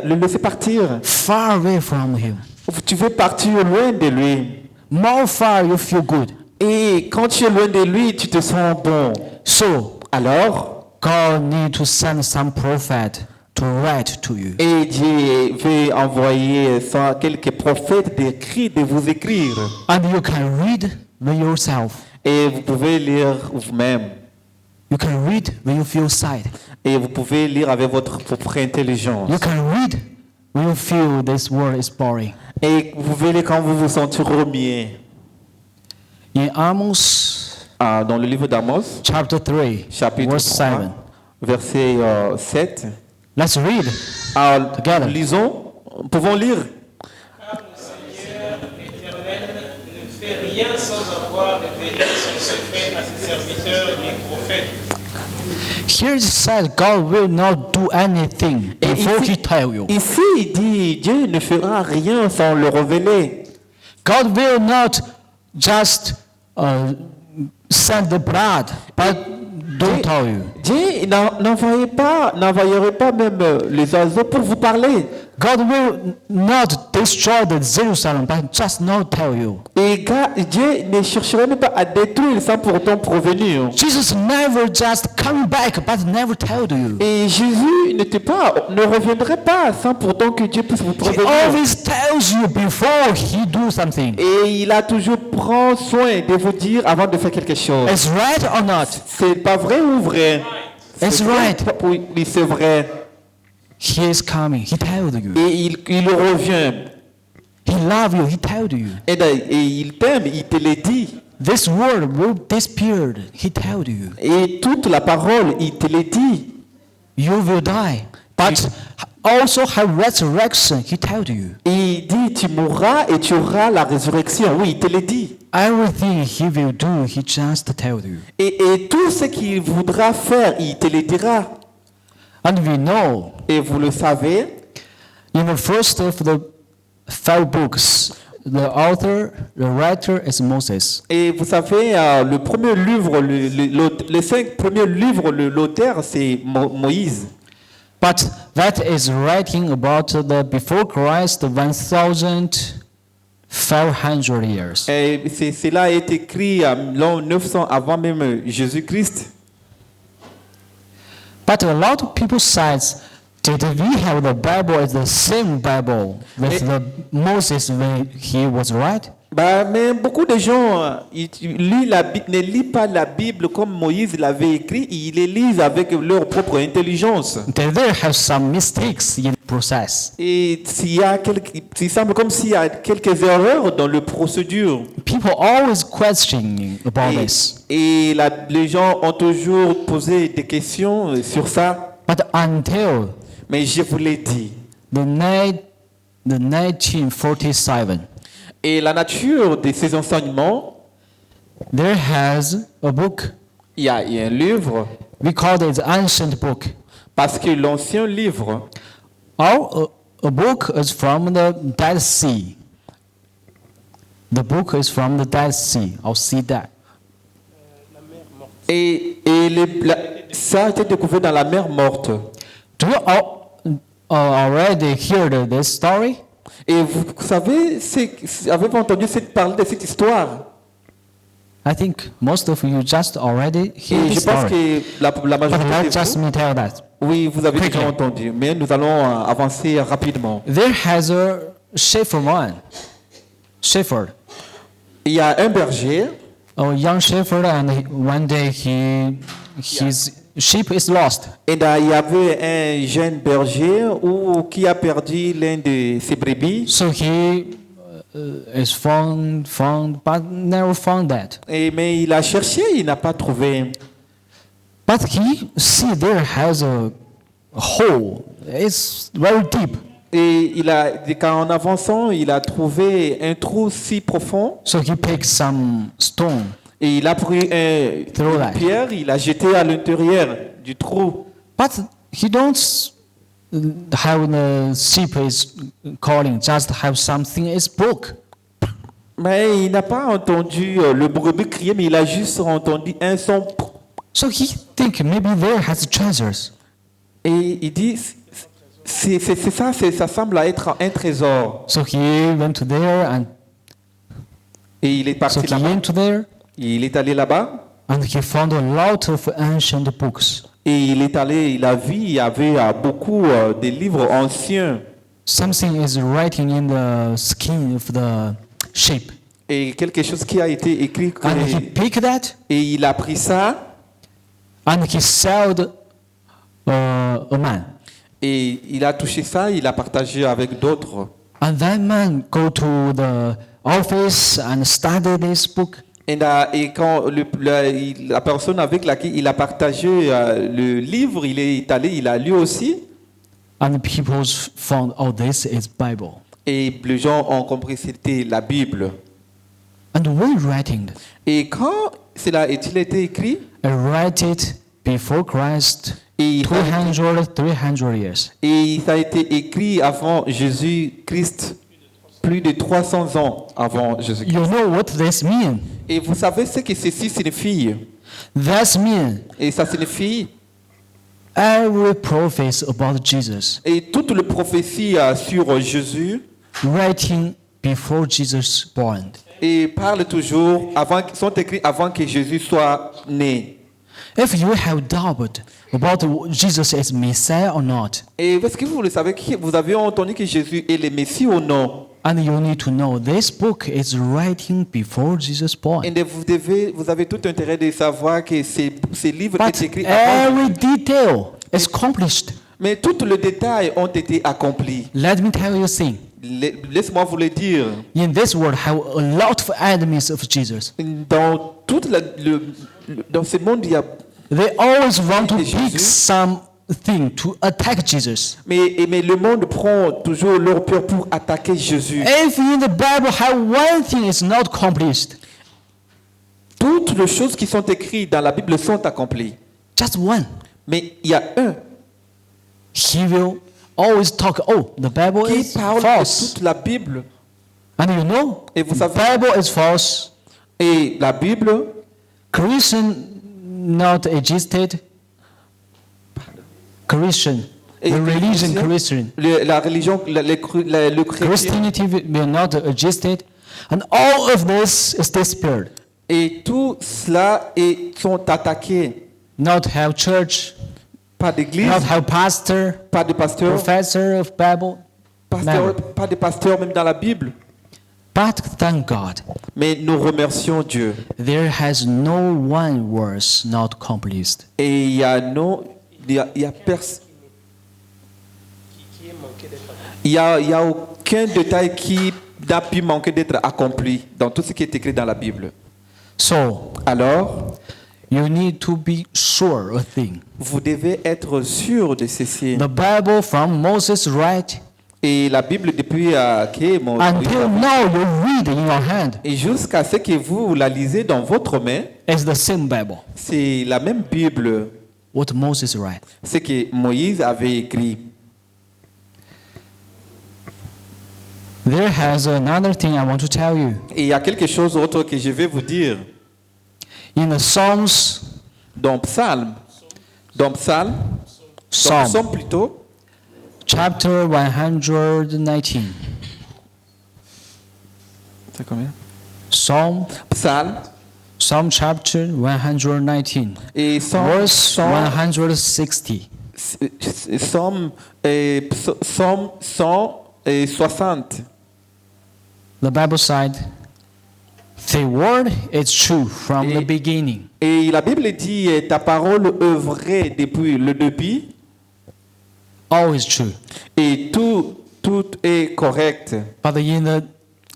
le laisser partir. far away from him. Tu veux partir loin de lui. More far you feel good. Et quand tu es loin de lui, tu te sens bon. So Alors, God need to send some prophet to write to you. et Dieu veut envoyer quelques prophètes de vous écrire. And you can read by yourself. Et vous pouvez lire vous-même. You can read when you feel sad. Et vous pouvez lire avec votre propre intelligence. You can read when you feel this world is boring. Et vous verrez quand vous vous sentirez mieux. In Amos Dans le livre d'Amos, chapter 3, chapitre verse 7. 3, verset 7. Let's read. Together. Lisons. Pouvons lire. Seigneur éternel ne fait rien sans avoir révélé son secret à ses serviteurs les prophètes. Here it says God will not do anything Et before ici- He tell you. Ici, il dit, Dieu ne fera rien sans le révéler. God will not just send the blood, but don't tell you. Dieu n'envoyerait pas même les oiseaux pour vous parler. God will not destroy the Jerusalem, but just not tell you. Et Dieu ne chercherait même pas à détruire sans pourtant prévenir. Jesus never just come back, but never tell you. Et Jésus ne reviendrait pas sans pourtant que Dieu puisse vous He prévenir. always tells you before He do something. Et il a toujours prend soin de vous dire avant de faire quelque chose. It's right or not? C'est pas vrai ou vrai? It's C'est vrai. right. Oui, c'est vrai. He is coming. He told you. Et il revient. He love you. He told you. Et il t'aime, il te le dit. This world will disappear. He told you. Et toute la parole, il te le dit. You will die, but also have resurrection. He told you. Et il dit, tu mourras et tu auras la résurrection. Oui, il te le dit. Everything He will do, He just told you. Et tout ce qu'il voudra faire, il te le dira. And we know Et vous le savez, in the first of the 5 books, the author, the writer is Moses. et vous savez, le premier livre, les 5 premiers livres, l'auteur, c'est Moïse. But that is writing about the before Christ 1,500 years. Et cela est écrit en l'an 900 avant même Jésus-Christ. But a lot of people says, did we have the Bible as the same Bible with the Moses when he was right? Mais beaucoup de gens ne lisent pas la Bible comme Moïse l'avait écrit, ils les lisent avec leur propre intelligence. Did they have some mistakes in the process? Et il semble comme s'il y a quelques erreurs dans le procédure. People people always questioning about this. Et les gens ont toujours posé des questions sur ça. But until Mais je vous l'ai dit. the 1947, Et la nature de ces enseignements, there has a book. il y a un livre, We call it the ancient book. parce que l'ancien livre, Or a book is from the Dead Sea. The book is from the Dead Sea. I'll see that. ça a été découvert dans la mer morte. Do you already heard this story? Et vous savez, avez-vous entendu parler de cette histoire? I think most of you just already heard Et the je pense story. que la But majorité let de just vous, me tell that. oui, vous avez Quickly. déjà entendu, mais nous allons avancer rapidement. There has a shepherd. Il y a un berger, A young shepherd, and one day his sheep is lost. et là, il y avait un jeune berger qui a perdu l'un de ses brebis. So he is found, but never found that. Mais il a cherché, il n'a pas trouvé. But he see there has a hole. It's very deep. Et en avançant, il a trouvé un trou si profond. So he picked some stone. Et il a pris Throw une that. pierre, il a jeté à l'intérieur du trou. But he don't have the sheep is calling. Just have something is broke. Mais il n'a pas entendu le brebis crier, mais il a juste entendu un son. So he think maybe there has treasures. Et il dit, c'est ça, ça semble être un trésor. So he went to there and Et il est so parti he là-bas. went to there Il est allé là-bas. and he found a lot of ancient books. Et il a vu, il y avait beaucoup de livres anciens. Something is writing in the skin of the sheep. Et quelque chose qui a été écrit. And he picked that Et il a pris ça. and he sold a man. Et il a touché ça, il a partagé avec d'autres. And that man go to the office and study this book. Et quand la personne avec laquelle il a partagé le livre, il est allé, il a lu aussi. And people found, oh, this is Bible. Et les gens ont compris que c'était la Bible. And when writing, Et quand cela a-t-il été écrit? I write it before Christ, Et 300 years. Et ça a été écrit avant Jésus-Christ, plus de 300 ans avant Jésus-Christ. You know what this means? Et vous savez ce que ceci signifie? That means Et ça signifie, every prophecy about Jesus, et toute la prophétie sur Jésus, writing before Jesus born. et parle toujours, sont écrits avant que Jésus soit né. If you have doubt about Jesus is Messiah or not, Et est-ce que vous le savez, vous avez entendu que Jésus est le Messie ou non? and you need to know this book is writing before Jesus born. Et vous avez tout intérêt de savoir que ces livres But sont écrits avant. every detail is accomplished. Mais tous les détails ont été accomplis. Let me tell you a thing. Laisse-moi vous le dire. In this world, have a lot of enemies of Jesus. Dans dans ce monde, il y a They always want to Et pick Jésus? something to attack Jesus. mais le monde prend toujours leur peur pour attaquer Jésus. If in the Bible, how one thing is not accomplished, Toutes les choses qui sont écrites dans la Bible sont accomplies. just one, Mais il y a un he will always talk. Oh, the Bible qui is parle de false, toute la Bible. and you know, Et vous the savez, Bible is false. et la Bible, Christian not existed. Christian, Et- the religion Christian? Christian, la religion, le chrétien, Christianity will not existed, and all of this is disappeared. et tout cela sont attaqués. Not have church, Pas d'église, not have pastor, pas de pasteur, professor of Bible. Never. pas de pasteur même dans la Bible. But thank God, Mais nous remercions Dieu. there has no one verse not accomplished. Et il y a il y a aucun détail qui n'a pu manquer d'être accompli dans tout ce qui est écrit dans la Bible. So, Alors, you need to be sure a thing. vous devez être sûr de ceci. The Bible from Moses write Et la Bible depuis que Moïse until now you read in your hand et jusqu'à ce que vous la lisez dans votre main, is the same Bible. c'est la même Bible, What Moses write. ce que Moïse avait écrit. There has another thing I want to tell you. Et il y a quelque chose d'autre que je vais vous dire. In the Psalms, Dans Psalm plutôt, chapter 119. c'est combien? Psalm chapter 119. Et Verse 160. 160. The Bible said, the word is true from the beginning. Et la Bible dit, ta parole œuvrait depuis le début, All is true. et tout est correct. But in a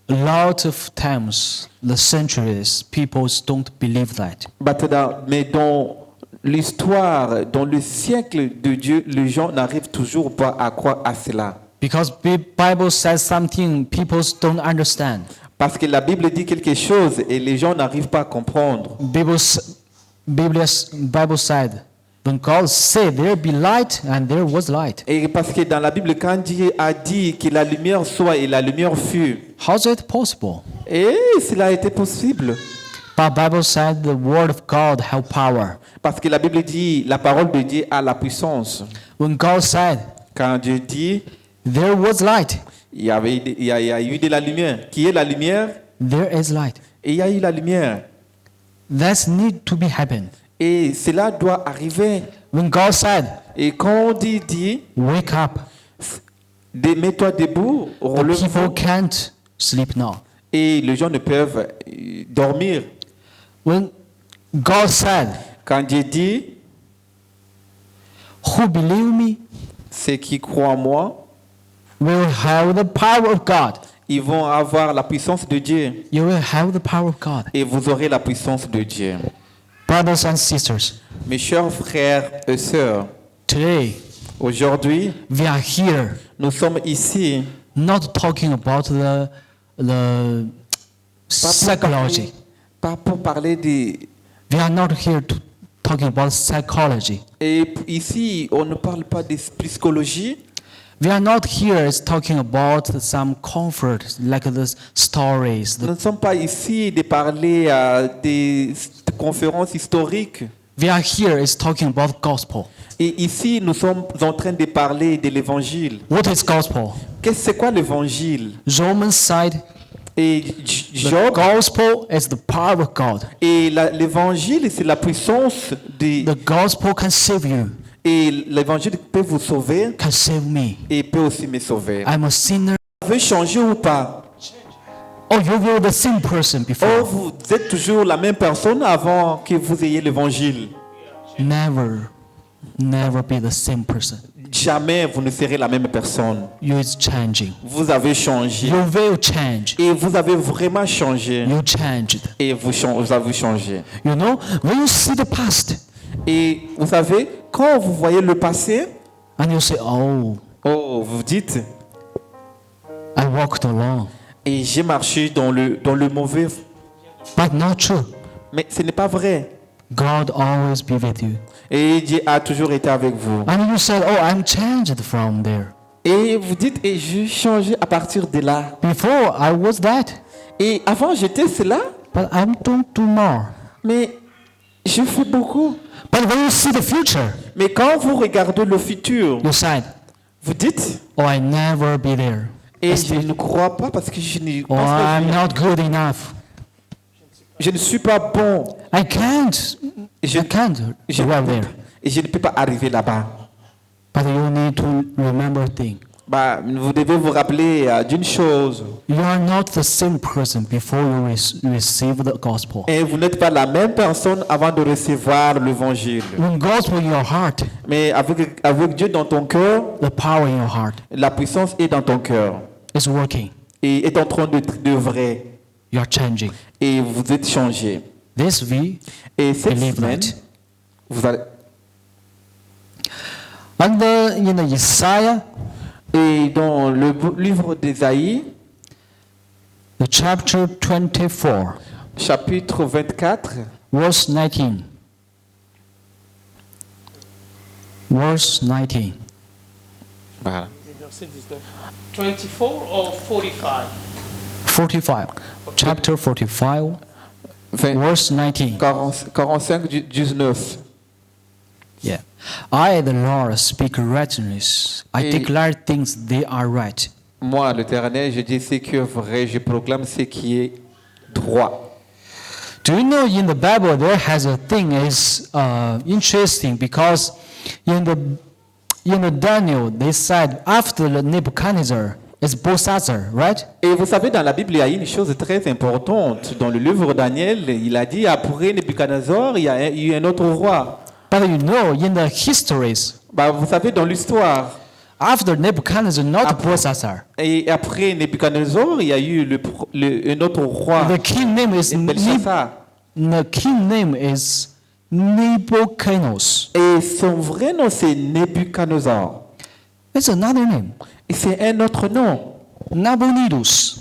lot of times, the centuries, people don't believe that. Mais dans l'histoire, dans le siècle de Dieu, les gens n'arrivent toujours pas à croire à cela. Because the Bible says something people don't understand. Parce que la Bible dit quelque chose et les gens n'arrivent pas à comprendre. Bible said, when God said there be light, and there was light. Et parce que dans la Bible, quand Dieu a dit que la lumière soit et la lumière fut, How's it possible? et cela a été possible. But Bible said the word of God have power. Parce que la Bible dit la parole de Dieu a la puissance. When God said Quand Dieu dit, there was light, il y a eu de la lumière. Qui est la lumière? there is light. Et il y a eu la lumière. That need to be happen. Et cela doit arriver. When God said, Et quand Dieu dit, wake up, mets-toi debout, the relève-toi. people can't sleep now. Et les gens ne peuvent dormir. When God said, Quand Dieu dit, who believe me ceux qui croient en moi, will have the power of God. ils vont avoir la puissance de Dieu. You will have the power of God. Et vous aurez la puissance de Dieu. Brothers and sisters, Mes chers frères et sœurs, today aujourd'hui, we are here nous sommes ici not talking about the psychology. pas pour parler de... We are not here to talking about psychology. Et ici, on ne parle pas de psychologie. We are not here talking about some comfort like the stories. Nous ne sommes pas ici de parler des conférences historiques. We are here is talking about gospel. Et ici, nous sommes en train de parler de l'évangile. What is gospel? C'est quoi l'évangile? Romans said Et the Job, gospel is the power of God. et l'évangile, c'est la puissance de... The gospel can save you, Et l'évangile peut vous sauver can save me. et peut aussi me sauver. I'm a sinner. Vous pouvez changer ou pas? Oh, you were the same person Oh, before. vous êtes toujours la même personne avant que vous ayez l'évangile. Never be the same person. Jamais vous ne serez la même personne. You is changing. Vous avez changé. You will change. Et vous avez vraiment changé. You changed. Et vous avez changé. You know, when you see the past Et vous savez, quand vous voyez le passé, and you say, oh, oh, vous dites, I walked alone. et j'ai marché dans le mauvais. But not true. Mais ce n'est pas vrai. God always be with you. Et Dieu a toujours été avec vous. And you said, oh, I'm changed from there. Et vous dites, et j'ai changé à partir de là. Before, I was that. Et avant, j'étais cela, But I'm don't do more. mais je fais beaucoup. But when you see the future, Mais quand vous regardez le futur, you said, vous dites, oh, I never be there. et je ne crois pas parce que Oh, I'm not good enough. je ne suis pas bon. I can't. Je- I can't Je, arrive there. et je ne peux pas arriver là-bas. But you need to remember a thing. Bah, vous devez vous rappeler d'une chose. You are not the same person before you receive the gospel. Et vous n'êtes pas la même personne avant de recevoir l'évangile. When gospel in your heart, Mais avec Dieu dans ton cœur, the power in your heart la puissance est dans ton cœur. is working. et est en train de vrai. You are changing. Et vous êtes changé. This we Et cette believe semaine, that. vous allez, And in the Isaiah, et dans le livre d'Ésaïe, the chapter 24, chapitre 24, verse 19. Verse 19. voilà. 24 or 45? 45. Chapter 45, 20, verse 19. 45, 19. Yeah. I, the Lord, speak righteousness. I Et- declare things they are right. Moi, l'Éternel, je dis ce qui est vrai, je proclame ce qui est droit. Do you know in the Bible there has a thing is interesting because in the Daniel they said after the Nebuchadnezzar is Belshazzar, right? Et vous savez, dans la Bible, il y a une chose très importante. Dans le livre Daniel, il a dit après Nebuchadnezzar, il y a eu un autre roi. But you know in the histories Vous savez, dans l'histoire, after Nebuchadnezzar, not Belshazzar, et après Nebuchadnezzar, il y a eu un autre roi, the king name is Belshazzar. Nebuchadnezzar. Et son vrai nom, c'est Nebuchadnezzar. It's another name. Et c'est un autre nom, Nabonidus.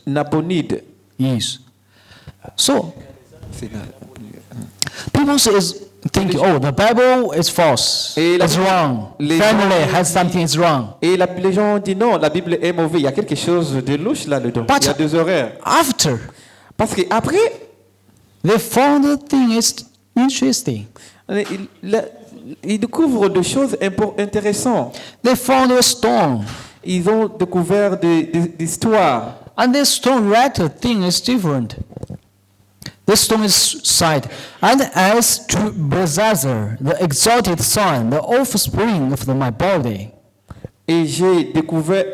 Nabonide. Yes. So C'est people is thinking, oh, the Bible is false. Et la- It's wrong. les Family gens- has something is wrong. Et les gens disent non, la Bible est mauvaise. Il y a quelque chose de louche là-dedans. But- Il y a des erreurs. After Parce qu'après, they found the thing is interesting. ils découvrent des choses intéressantes. They found a stone, Ils ont découvert des histoires. and this stone writer thing is different. This stone is said, and as to Belshazzar, the exalted son, the offspring of my body. Et j'ai découvert.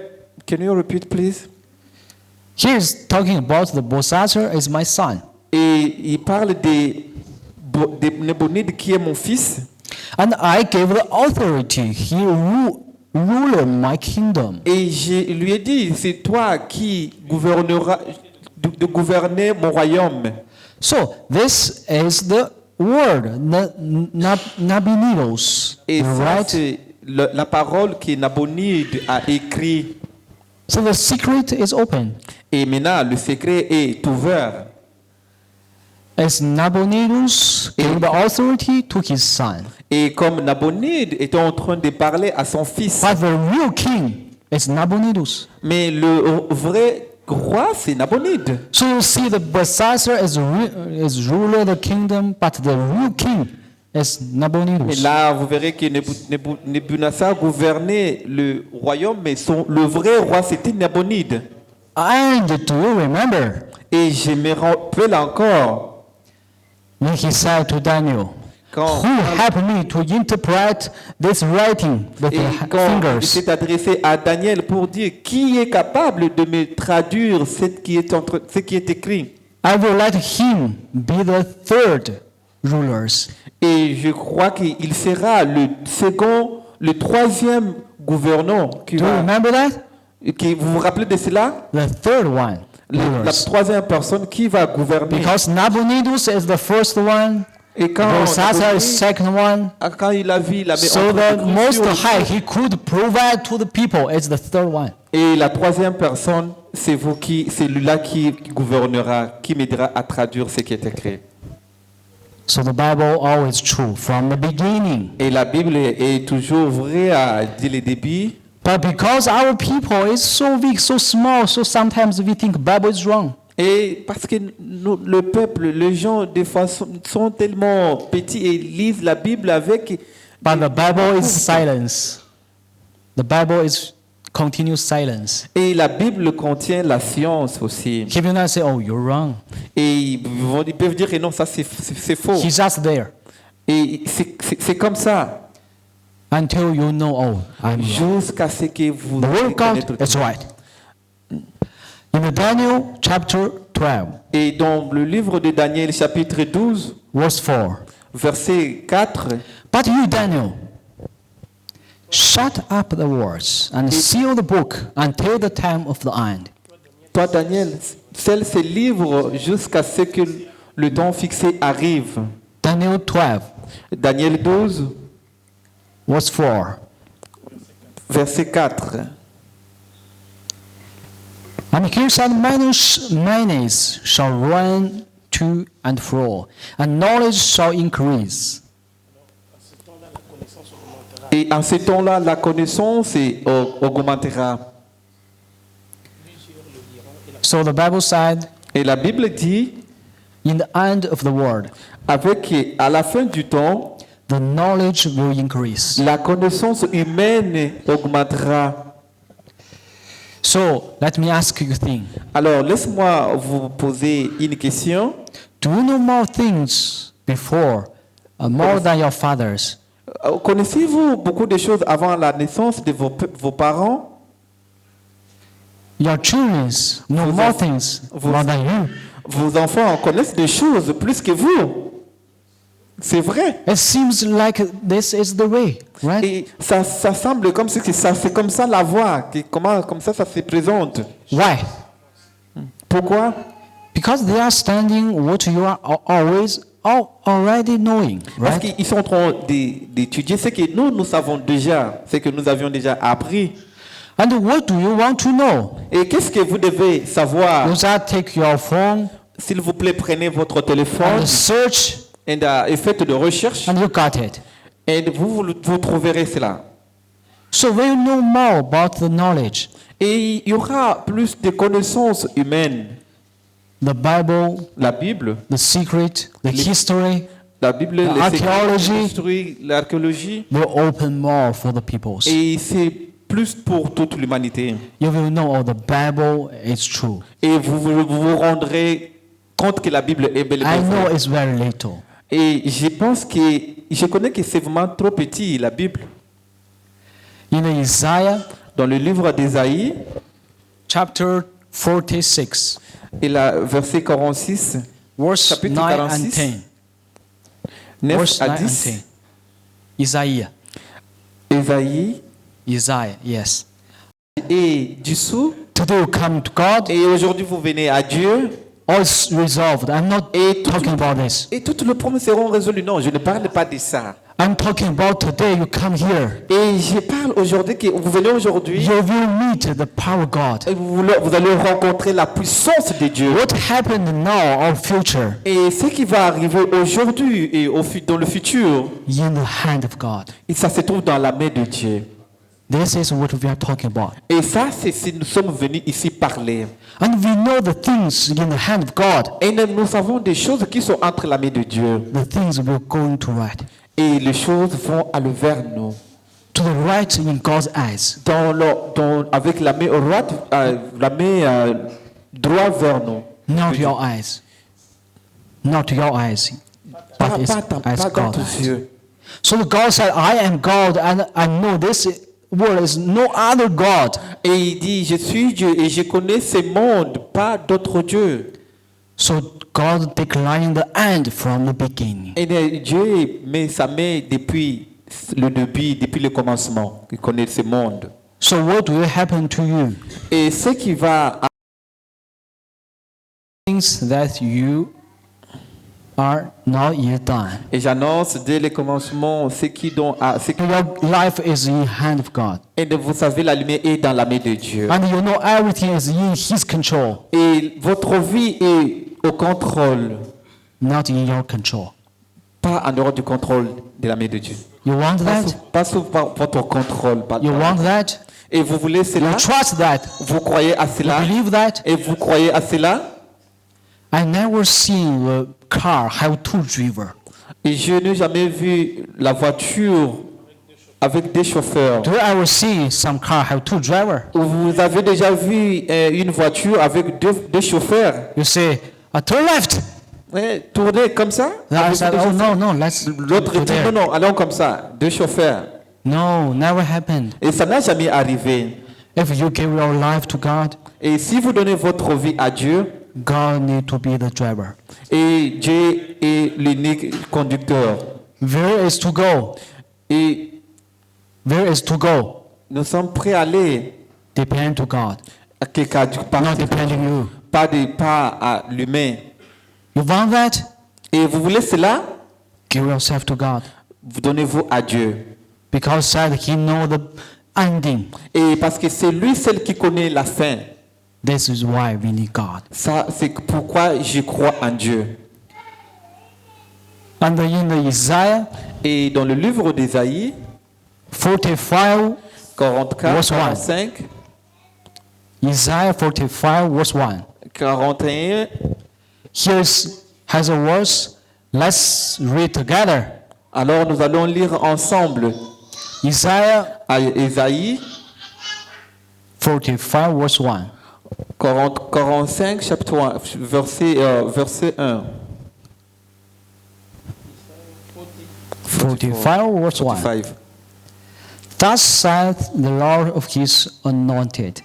Can you repeat, please? Here is talking about the Belshazzar is my son. Et il parle de Nabonide qui est mon fils. And I gave the authority, he ruler my kingdom. Et je lui ai dit, c'est toi qui gouverneras, de gouverner mon royaume. So this is the word, Nabonidus, Et ça, right? c'est la parole que Nabonide a écrit. So the secret is open. Et maintenant, le secret est ouvert. As Nabonidus gave the authority to his son. Et comme Nabonide était en train de parler à son fils, But the real king is Nabonidus. mais le vrai roi, c'est Nabonide. So you see the Belshazzar is ruler the kingdom, but the real king is Et Nabonidus. là, vous verrez que Nebuchadnezzar gouvernait le royaume, mais le vrai roi, c'était Nabonide. And do you remember Et je me rappelle encore, when he said to Daniel, quand, who helped me to interpret this writing with et the quand il fingers? s'est adressé à Daniel pour dire qui est capable de me traduire ce qui est écrit. I will let him be the third rulers. Et je crois qu'il sera le troisième gouvernant qui Do you va. remember that? Vous vous rappelez de cela? The third one. La Rulers. troisième personne qui va gouverner. Because Nabonidus is the first one, Et quand, Belshazzar is second one. quand il a vu la So the most high he could provide to the people is the third one. et la troisième personne, c'est celui-là qui gouvernera, qui m'aidera à traduire ce qui est écrit. So the Bible always true from the beginning. Et la Bible est toujours vraie dès le début. But because our people is so weak, so small, so sometimes we think Bible is wrong. Et parce que le peuple, les gens, des fois, sont tellement petits et lisent la Bible avec. But the Bible is silence. The Bible is continuous silence. Et la Bible contient la science aussi. He will not say, oh, you're wrong. Et ils peuvent dire que non, ça c'est faux. He's just there Et c'est comme ça. until you know, oh, I'm wrong. Jusqu'à ce que vous The word of reconnaître God is right. In the Daniel chapter 12, Et dans le livre de Daniel, chapitre 12, verse 4. verset 4, But you, Daniel, Shut up the words and seal the book until the time of the end. Toi, Daniel, scelle ces livres jusqu'à ce que le temps fixé arrive. Daniel 12, Daniel 12, verse 4. verset 4. And he said, many shall run to and fro, and knowledge shall increase. Et en ce temps-là, la connaissance augmentera. So the Bible said, Et la Bible dit, in the end of the world, à la fin du temps, the knowledge will increase. la connaissance humaine augmentera. So let me ask you a thing. Alors, laisse-moi vous poser une question. Do you know more things before, more than your fathers? Connaissez-vous beaucoup de choses avant la naissance de vos parents? Your children know Vos more enf- things vos- more than you. Vos enfants connaissent des choses plus que vous. C'est vrai. It seems like this is the way, right? Et ça semble comme si c'est comme ça la voie, comme ça se présente. Why? Pourquoi? Because they are standing what you are already knowing, Parce right? qu'ils sont en train d'étudier ce que nous savons déjà, ce que nous avions déjà appris. And what do you want to know? Et qu'est-ce que vous devez savoir? You just take your phone S'il vous plaît, prenez votre téléphone and search, et faites de recherches and you got it. et vous trouverez cela. So when you know more about the knowledge, Et il y aura plus de connaissances humaines. the Bible, La Bible, the secret, the history la Bible, The archaeology. l'histoire, l'archéologie, will open more for the peoples. et c'est plus pour toute l'humanité. You will know the Bible is true. Et vous rendrez compte que la Bible est bel et I bien know vraie. it's very little. Et je connais que c'est vraiment trop petit, la Bible. In Isaiah Dans le livre d'Ésaïe, chapter 46, et la verset 46, verse chapitre 9 and 46, 10. 9 Verse à 9 and 10, 10. Isaiah. Ésaïe, Isaiah, yes. et dessous, Today you come to God, et aujourd'hui vous venez à Dieu, all is resolved. I'm not et, talking about this. et toutes les problèmes seront résolus. Non, je ne parle pas de ça. I'm talking about today you come here. Et je parle aujourd'hui que vous venez aujourd'hui, You will meet the power of God. et vous allez rencontrer la puissance de Dieu. What happened now or future Et ce qui va arriver aujourd'hui et dans le futur, in the hand of God. et ça se trouve dans la main de Dieu. This is what we are talking about. Et ça, c'est si nous sommes venus ici parler. And we know the things in the hand of God, Et nous savons des choses qui sont entre la main de Dieu. the things we're going to write. Et les choses vont aller vers nous. To the right in God's eyes. Avec la main droite, droite vers nous. Not your eyes. Not your eyes. But it's Pas as dans God tes eyes. yeux. So God said, I am God and I know this world is no other God. Et il dit, je suis Dieu et je connais ce monde, pas d'autre Dieu. So God declining the end from the beginning. Et Dieu met sa main depuis le début, depuis le commencement. Il connaît ce monde. So what will happen to you? Et ce qui va Things that you are not yet done. et j'annonce dès le commencement ce qui Your life is in the hand of God. et vous savez la lumière est dans la main de Dieu. And you know everything is in His control, Et votre vie est au contrôle, not in your control. pas en dehors du contrôle de la main de Dieu. You want that? Pas sous votre contrôle. You want that? Et vous voulez You cela? trust that? Vous croyez à You cela? believe that? Et vous croyez à cela? I never seen a car have two drivers. Et je n'ai jamais vu la voiture avec des chauffeurs. Do you ever see some car have two drivers? Vous avez déjà vu une voiture avec deux chauffeurs? You say, turn left. Ouais, tourner comme ça? I Avec said, deux oh chauffeurs. no, let's L'autre go dit there. non, allons comme ça, deux chauffeurs. No, never happened. Et ça n'a jamais arrivé. If you give your life to God, Et si vous donnez votre vie à Dieu, God need to be the driver. et Dieu est l'unique conducteur. Where is to go? Et Where is to go? Nous sommes prêts à aller Depend to God, à quelqu'un du not parti, depending you. pas à l'humain. You want that? Et vous voulez cela? Give yourself to God. Vous donnez-vous à Dieu. Because said He know the ending. Et parce que c'est lui seul qui connaît la fin. This is why we need God. Ça, c'est pourquoi je crois en Dieu. And in the Isaiah Et dans le livre d'Ésaïe, 45, 44, Verse one. 45, Isaiah 45 verse 1. 41, Here has a verse. Let's read together. alors nous allons lire ensemble Isaiah à Ésaïe 45 verse 1. 45, chapitre 1, verset 1. 45 verse 1. 5. Thus saith the Lord of his anointed,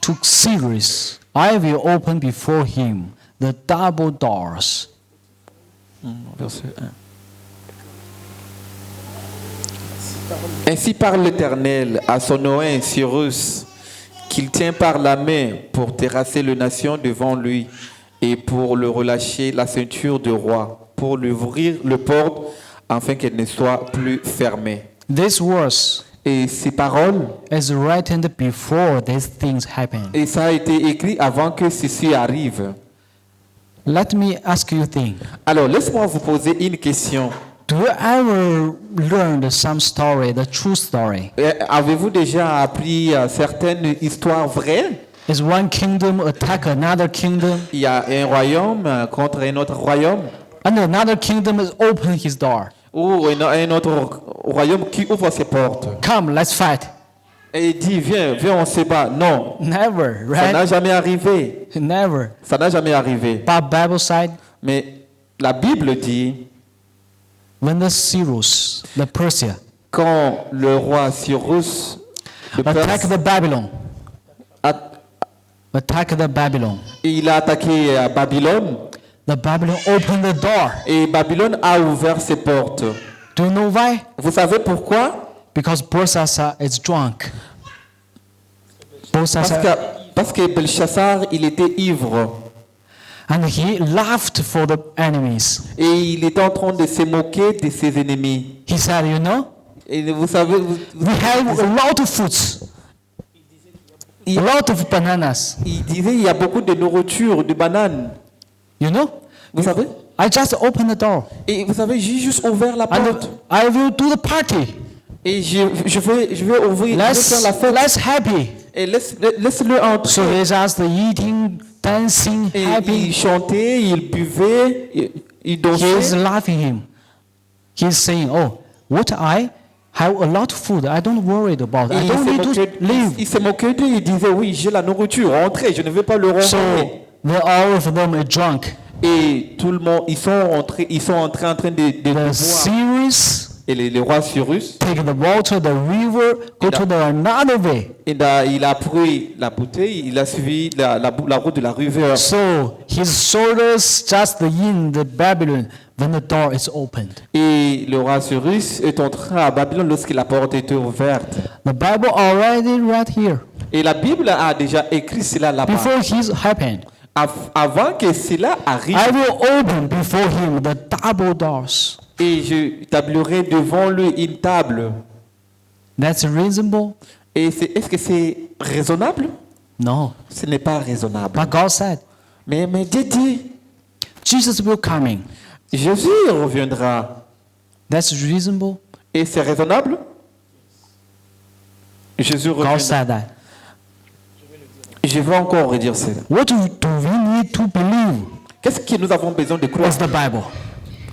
to Cyrus, I will open before him the double doors. Verset 1. Ainsi parle l'Éternel à son oint Cyrus, qu'il tient par la main pour terrasser les nations devant lui et pour le relâcher la ceinture de roi, pour lui ouvrir le porte afin qu'elle ne soit plus fermée. This verse Et ces paroles, is written before these things happen. et ça a été écrit avant que ceci arrive. Let me ask you a thing. Alors, laisse-moi vous poser une question. Do you ever learn some story, the true story? Avez-vous déjà appris certaines histoires vraies? Is one kingdom attack another kingdom, Il y a un royaume contre un autre royaume, and another kingdom is open his door. ou un autre royaume qui ouvre ses portes Come, let's fight. et il dit viens, on se bat. Non, Never, ça n'a right? jamais arrivé. Never. Ça n'a jamais arrivé. But Bible side, Mais la Bible dit when the Cyrus, the Persia, quand le roi Cyrus le attack Perse, the Babylon, a- attack the Babylon, il a attaqué Babylone the Babylon opened the door. et Babylone a ouvert ses portes. Do you know why? Vous savez pourquoi? Because Belshazzar is drunk. Parce que Belshazzar, il était ivre And he laughed for the enemies. et il était en train de se moquer de ses ennemis. He said, you know, Et vous savez, we have a lot of fruits, a lot of bananas. il disait il y a beaucoup de nourriture, de bananes. You know, Vous savez? I just opened the door Et vous savez, j'ai juste ouvert la and porte. I will do the party. Et je vais ouvrir, je vais faire la fête. Let's happy. Et laisse-le entrer. So he's just eating, dancing, Et happy. il chantait, il buvait, il He is dansait. laughing him. He's saying, oh, what I have a lot of food. I don't worry about. Et I don't need to live. il se moquait d'eux, il disait oui, j'ai la nourriture, rentrez, je ne vais pas le So renvoyer. all of them are drunk. Et tout le monde, ils sont entrés en train de The boire. Cyrus Et le roi Cyrus, take the water, the river, go to the another way. il a pris la bouteille, il a suivi la route de la rivière. So his soldiers just in the Babylon when the door is opened. Et le roi Cyrus est entré à Babylone lorsque la porte était ouverte. The Bible already right here Et la Bible a déjà écrit cela là-bas. before this happened. Avant que cela arrive, I will open before him the double doors. et je établirai devant lui une table. That's reasonable? Et est-ce que c'est raisonnable? No. Ce n'est pas raisonnable. But God said, Mais Dieu dit, Jesus will coming. Jésus reviendra. That's reasonable? Et c'est raisonnable? Jésus God reviendra. said that. Je vais encore redire cela. What do we need to believe? Qu'est-ce que nous avons besoin de croire It's the Bible.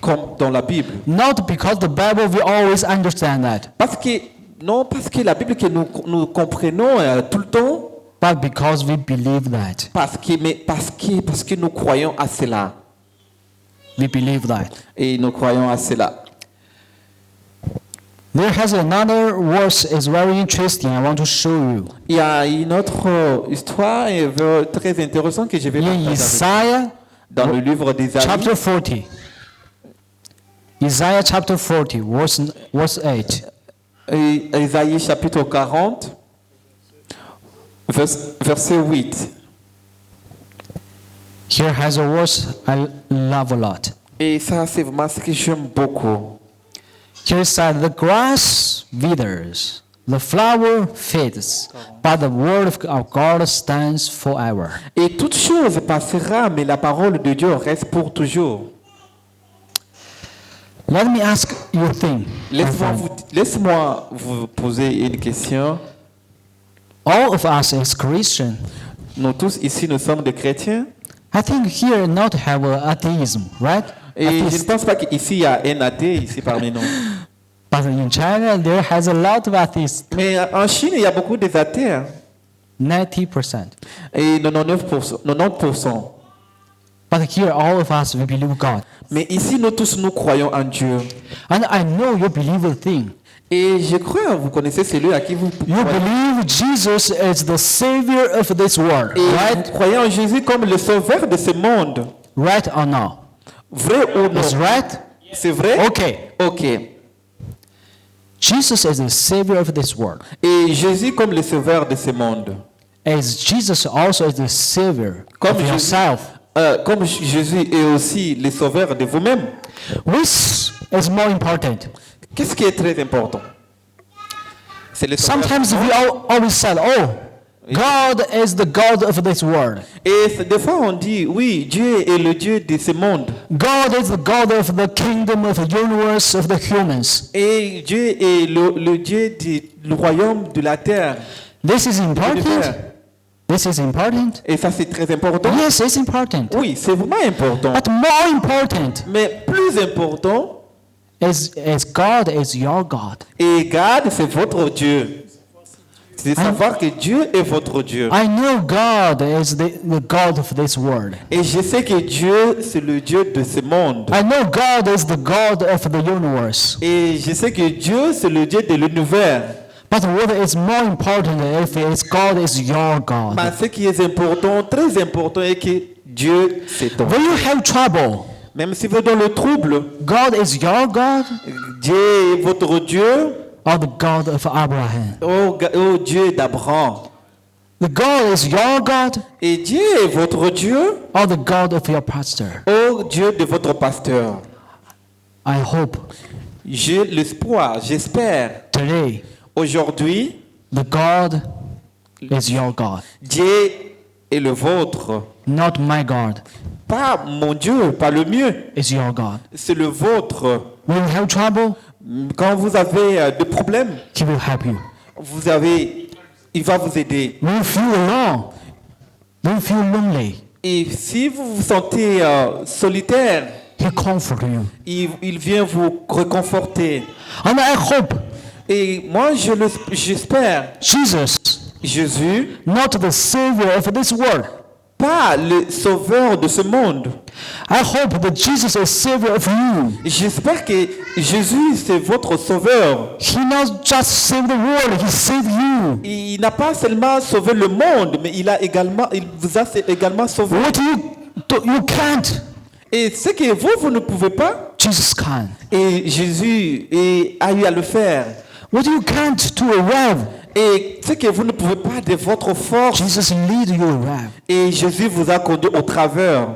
comme dans la Bible? Not because the Bible we always understand that, Parce que la Bible que nous comprenons tout le temps, but because we believe that. parce que nous croyons à cela. We believe that. Et nous croyons à cela. There has another verse is very interesting. I want to show you. Il y a une autre histoire très intéressante que je vais In partager avec Isaiah vous. Dans le livre d'Ésaïe, chapter 40. Isaiah chapter 40, verse 8. Et Isaïe chapitre 40, verset 8. Here has a verse I love a lot. Et ça, c'est vraiment ce que j'aime beaucoup. Here it said, the grass withers, the flower fades, but the word of our God stands forever. Et toute chose passera, mais la parole de Dieu reste pour toujours. Let me ask you a thing. my friend. Laisse-moi vous poser une question. All of us as Christians, Nous tous ici, nous sommes des chrétiens. I think here not have atheism, right? Et je ne Atheist. pense pas qu'ici, il y a un athée ici parmi nous. But in China, there has a lot of atheists, Mais en Chine, il y a beaucoup d'athées. Hein. 90%. Et 99%, 90%. But here, all of us, we believe God. Mais ici, nous tous, nous croyons en Dieu. And I know you believe a thing. Et je crois, vous connaissez celui à qui vous You croyez. believe Jesus is the Savior of this world, Et vous right? croyez en Jésus comme le sauveur de ce monde. Right or no? Vrai ou non? It's right? C'est vrai? Okay. Ok. Jesus is the Savior of this world. Et Jésus comme le sauveur de ce monde. As Jesus also is the Savior Comme of Jésus, yourself. comme Jésus est aussi le sauveur de vous-même. Which is more important? Qu'est-ce qui est très important? C'est le sauveur. Sometimes we always said, oh, God is the God of this world. Et des fois on dit, oui, Dieu est le Dieu de ce monde. God is the God of the kingdom of the universe of the humans. Et Dieu est le Dieu du royaume de la terre. This is de important. l'univers. This is important. Et ça c'est très important. Yes, it's important. Oui, c'est vraiment important. But more important Mais plus important, is God is your God. et garde, c'est votre Dieu. C'est de savoir que Dieu est votre Dieu. I know God is the God of this world. Et je sais que Dieu, c'est le Dieu de ce monde. I know God is the God of the universe. Et je sais que Dieu, c'est le Dieu de l'univers. But what is more important if it's God is your God? Mais ce qui est important, très important, est que Dieu, c'est ton. When you have trouble, Même si vous êtes dans le trouble, God is your God Dieu est votre Dieu. or the God of Abraham? Oh Dieu d'Abraham. The God is your God Et Dieu est votre Dieu. or the God of your pastor? Oh Dieu de votre pasteur. I hope J'ai l'espoir, j'espère. today Aujourd'hui, the God is your God, Dieu est le vôtre. not my God, Pas mon Dieu, pas le mien. is your God. C'est le vôtre. When you have trouble, Quand vous avez des problèmes, He will help you. il va vous aider. When you feel alone, when you feel lonely, Et si vous vous sentez solitaire, He comfort you. il vient vous réconforter. And I hope Et moi, j'espère, Jesus, Jésus, not the Savior of this world. pas le sauveur de ce monde. I hope that Jesus is Savior of you. J'espère que Jésus, c'est votre sauveur. He not just saved the world, He saved you. Il n'a pas seulement sauvé le monde, mais il vous a également sauvé. What you can't, Et ce que vous ne pouvez pas, Jesus can. et Jésus a eu à le faire. What you can't to arrive, Et ce que vous ne pouvez pas de votre force, Jesus lead you arrive. et Jésus vous a conduit au travers.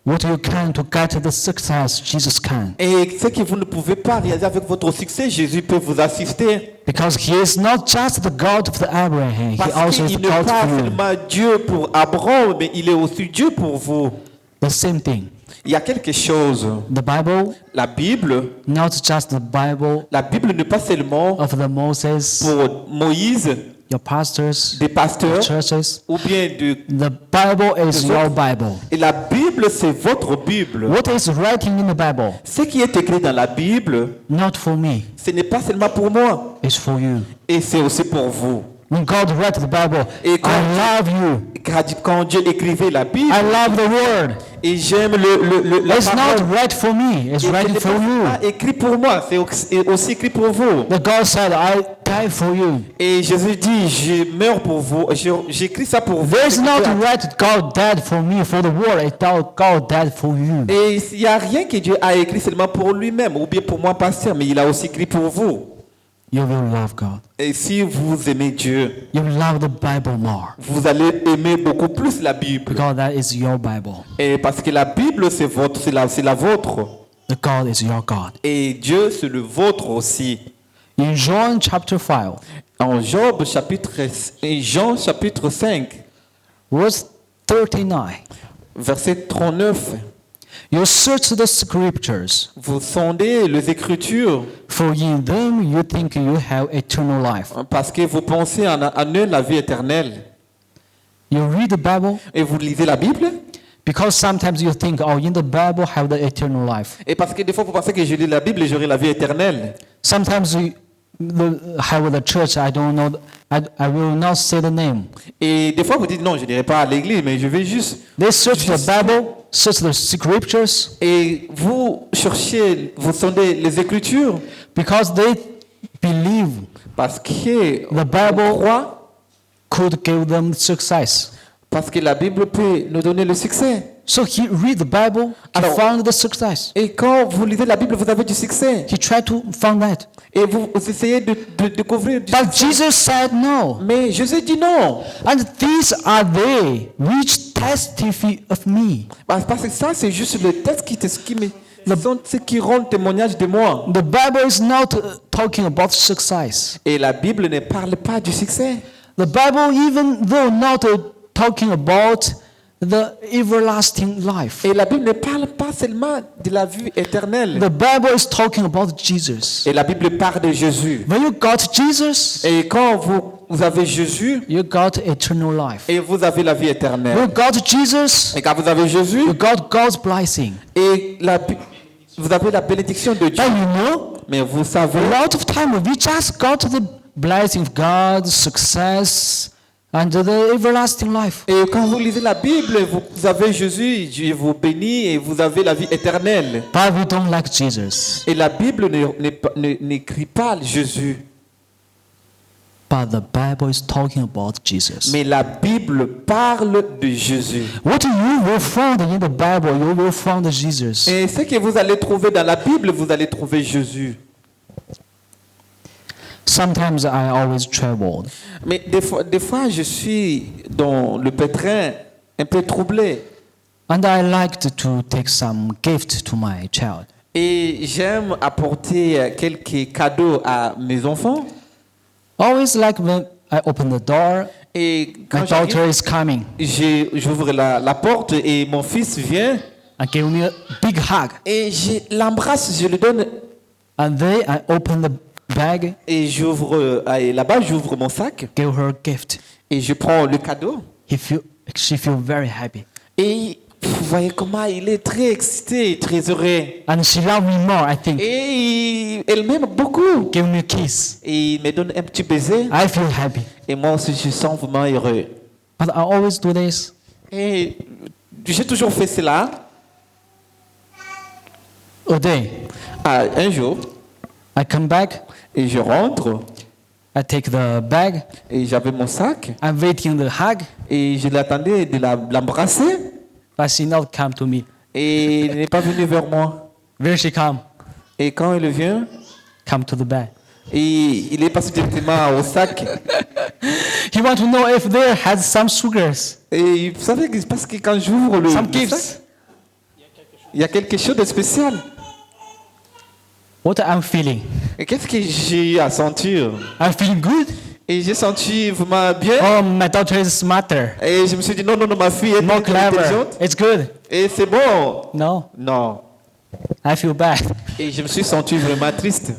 What you can to get the success, Jesus can. Et ce que vous ne pouvez pas réaliser avec votre succès, Jésus peut vous assister. Because He is not just the God of the Abraham, He Parce also is qu'il the n'est God pas for you. seulement Dieu pour Abraham, mais il est aussi Dieu pour vous. The same thing. Il y a quelque chose. The Bible, La Bible not just the Bible n'est pas seulement of the Moses, pour Moïse, your pastors, des pasteurs, churches. ou bien de... The Bible is The your book. Bible. Et la Bible, c'est votre Bible. What is writing in the Bible? Ce qui est écrit dans la Bible, Not for me, ce n'est pas seulement pour moi, it's for you. et c'est aussi pour vous. When God wrote the Bible, Et quand- I love you. Quand Dieu écrivait la Bible, I love the word. et j'aime la It's parole, not right for me, it's et ce writing n'est for pas you. écrit pour moi, c'est aussi écrit pour vous. The God said, I die for you. Et Jésus dit, je meurs pour vous, j'écris ça pour vous. There's not right God died for me, for the world. It's God died for you. Et il n'y a rien que Dieu a écrit seulement pour lui-même, ou bien pour moi, pasteur, mais il a aussi écrit pour vous. you will love God. Et si vous aimez Dieu, You will love the Bible more vous allez aimer beaucoup plus la Bible. because that is your Bible. Et parce que la Bible, c'est votre, c'est la vôtre. The God is your God. Et Dieu, c'est le vôtre aussi. In John chapter 5, En Jean chapitre 5, verse 39, verset 39, you search the scriptures, vous sondez les Écritures for in them you think you have eternal life. parce que vous pensez en eux la vie éternelle. You read the Bible Et vous lisez la Bible. because sometimes you think, oh, in the Bible have the eternal life. Et parce que des fois, vous pensez que je lis la Bible et j'aurai la vie éternelle. Sometimes have the church, I don't know, I will not say the name. Et des fois, vous dites non, je n'irai pas à l'église, mais je vais juste. They search the Bible, search the scriptures, Et vous cherchez, vous sondez les Écritures because they believe parce que the Bible croit, could give them success. parce que la Bible peut nous donner le succès. So he read the Bible, he Alors- found the success. Et quand vous lisez la Bible, vous avez du succès. He tried to find that. Et vous essayez de découvrir du But succès. Jesus said no. Mais Jésus dit non. And these are they which testify of me. Parce que ça, c'est juste le texte ce sont ceux qui rendent témoignage de moi. The Bible is not talking about success. Et la Bible ne parle pas du succès. The Bible, even though not talking about the everlasting life. Et la Bible ne parle pas seulement de la vie éternelle. The Bible is talking about Jesus. Et la Bible parle de Jésus. When you got Jesus, Et quand vous avez Jésus, you got eternal life. et vous avez la vie When éternelle. you got Jesus, Et quand vous avez Jésus, you got God's blessing. et vous avez la bénédiction de Dieu. And you know, Mais vous savez, a lot of time we just got the blessing of God, success, and the everlasting life. et quand vous lisez la Bible, vous avez Jésus, Dieu vous bénit et vous avez la vie éternelle. But we don't like Jesus. Et la Bible n'écrit pas Jésus. But the Bible is talking about Jesus. Mais la Bible parle de Jésus. What you will find in the Bible, you will find Jesus. Et ce que vous allez trouver dans la Bible, vous allez trouver Jésus. Sometimes I always traveled. Mais des fois, je suis dans le pétrin un peu troublé. And I liked to take some gift to my child. Et j'aime apporter quelques cadeaux à mes enfants. Always like when I open the door, Et my quand daughter is coming j'ouvre la porte et mon fils vient and give me a big hug. et je l'embrasse, je lui donne And then I open the bag, et là-bas j'ouvre mon sac give her a gift. et je prends le cadeau. She feel very happy. Et vous voyez comment il est très excité, très heureux. And she love me more, I think. Et elle m'aime beaucoup. Give me a kiss. Et il me donne un petit baiser. I feel happy. Et moi aussi, je sens vraiment heureux. But I always do this. Et j'ai toujours fait cela. A day, Un jour, I come back, et je rentre, I take the bag, et j'avais mon sac, I'm waiting the hug, et je l'attendais de l'embrasser, but she not come to me. et il n'est pas venu vers moi. Where she come? Et quand il vient, Come to the bag. et il est passé directement au sac. He want to know if there has some sugars, Et vous savez, parce que quand j'ouvre some le gifts. sac, il y a quelque chose de spécial. What I'm feeling? Et qu'est-ce que j'ai eu à sentir? I'm feeling good. Et j'ai senti vraiment bien. Oh, my daughter is smarter, Et je me suis dit, non, ma fille est more très clever. intelligente. It's good. Et c'est bon. No, Non. I feel bad. Et je me suis senti vraiment triste.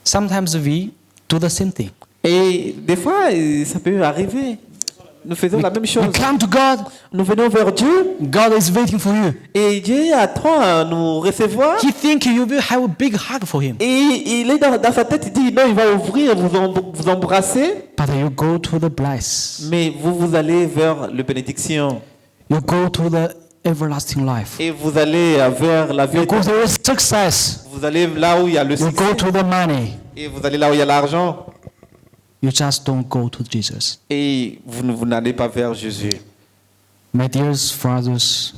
Sometimes we do the same thing. Et des fois, ça peut arriver. Nous faisons la même chose. We come to God. Nous venons vers Dieu. God is waiting for you. Et Dieu attend à nous recevoir. He think you will have a big hug for him. Et il est dans sa tête, il dit, non, il va ouvrir, vous embrasser. But you go to the bless. Mais vous allez vers la bénédiction. You go to the everlasting life. Et vous allez vers la vie. You go to the success. Vous allez là où il y a le You succès. go to the money. Et vous allez là où il y a l'argent. You just don't go to Jesus. Et vous n'allez pas vers Jésus. My dear fathers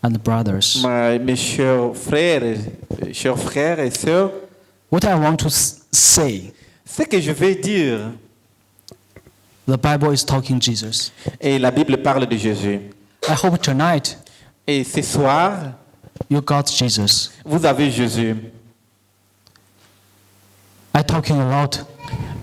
and brothers, Mes chers frères et sœurs, what I want to say, Ce que je vais dire, the Bible is talking Jesus. et la Bible parle de Jésus. I hope tonight Et ce soir, you got Jesus. vous avez Jésus. I talking a lot.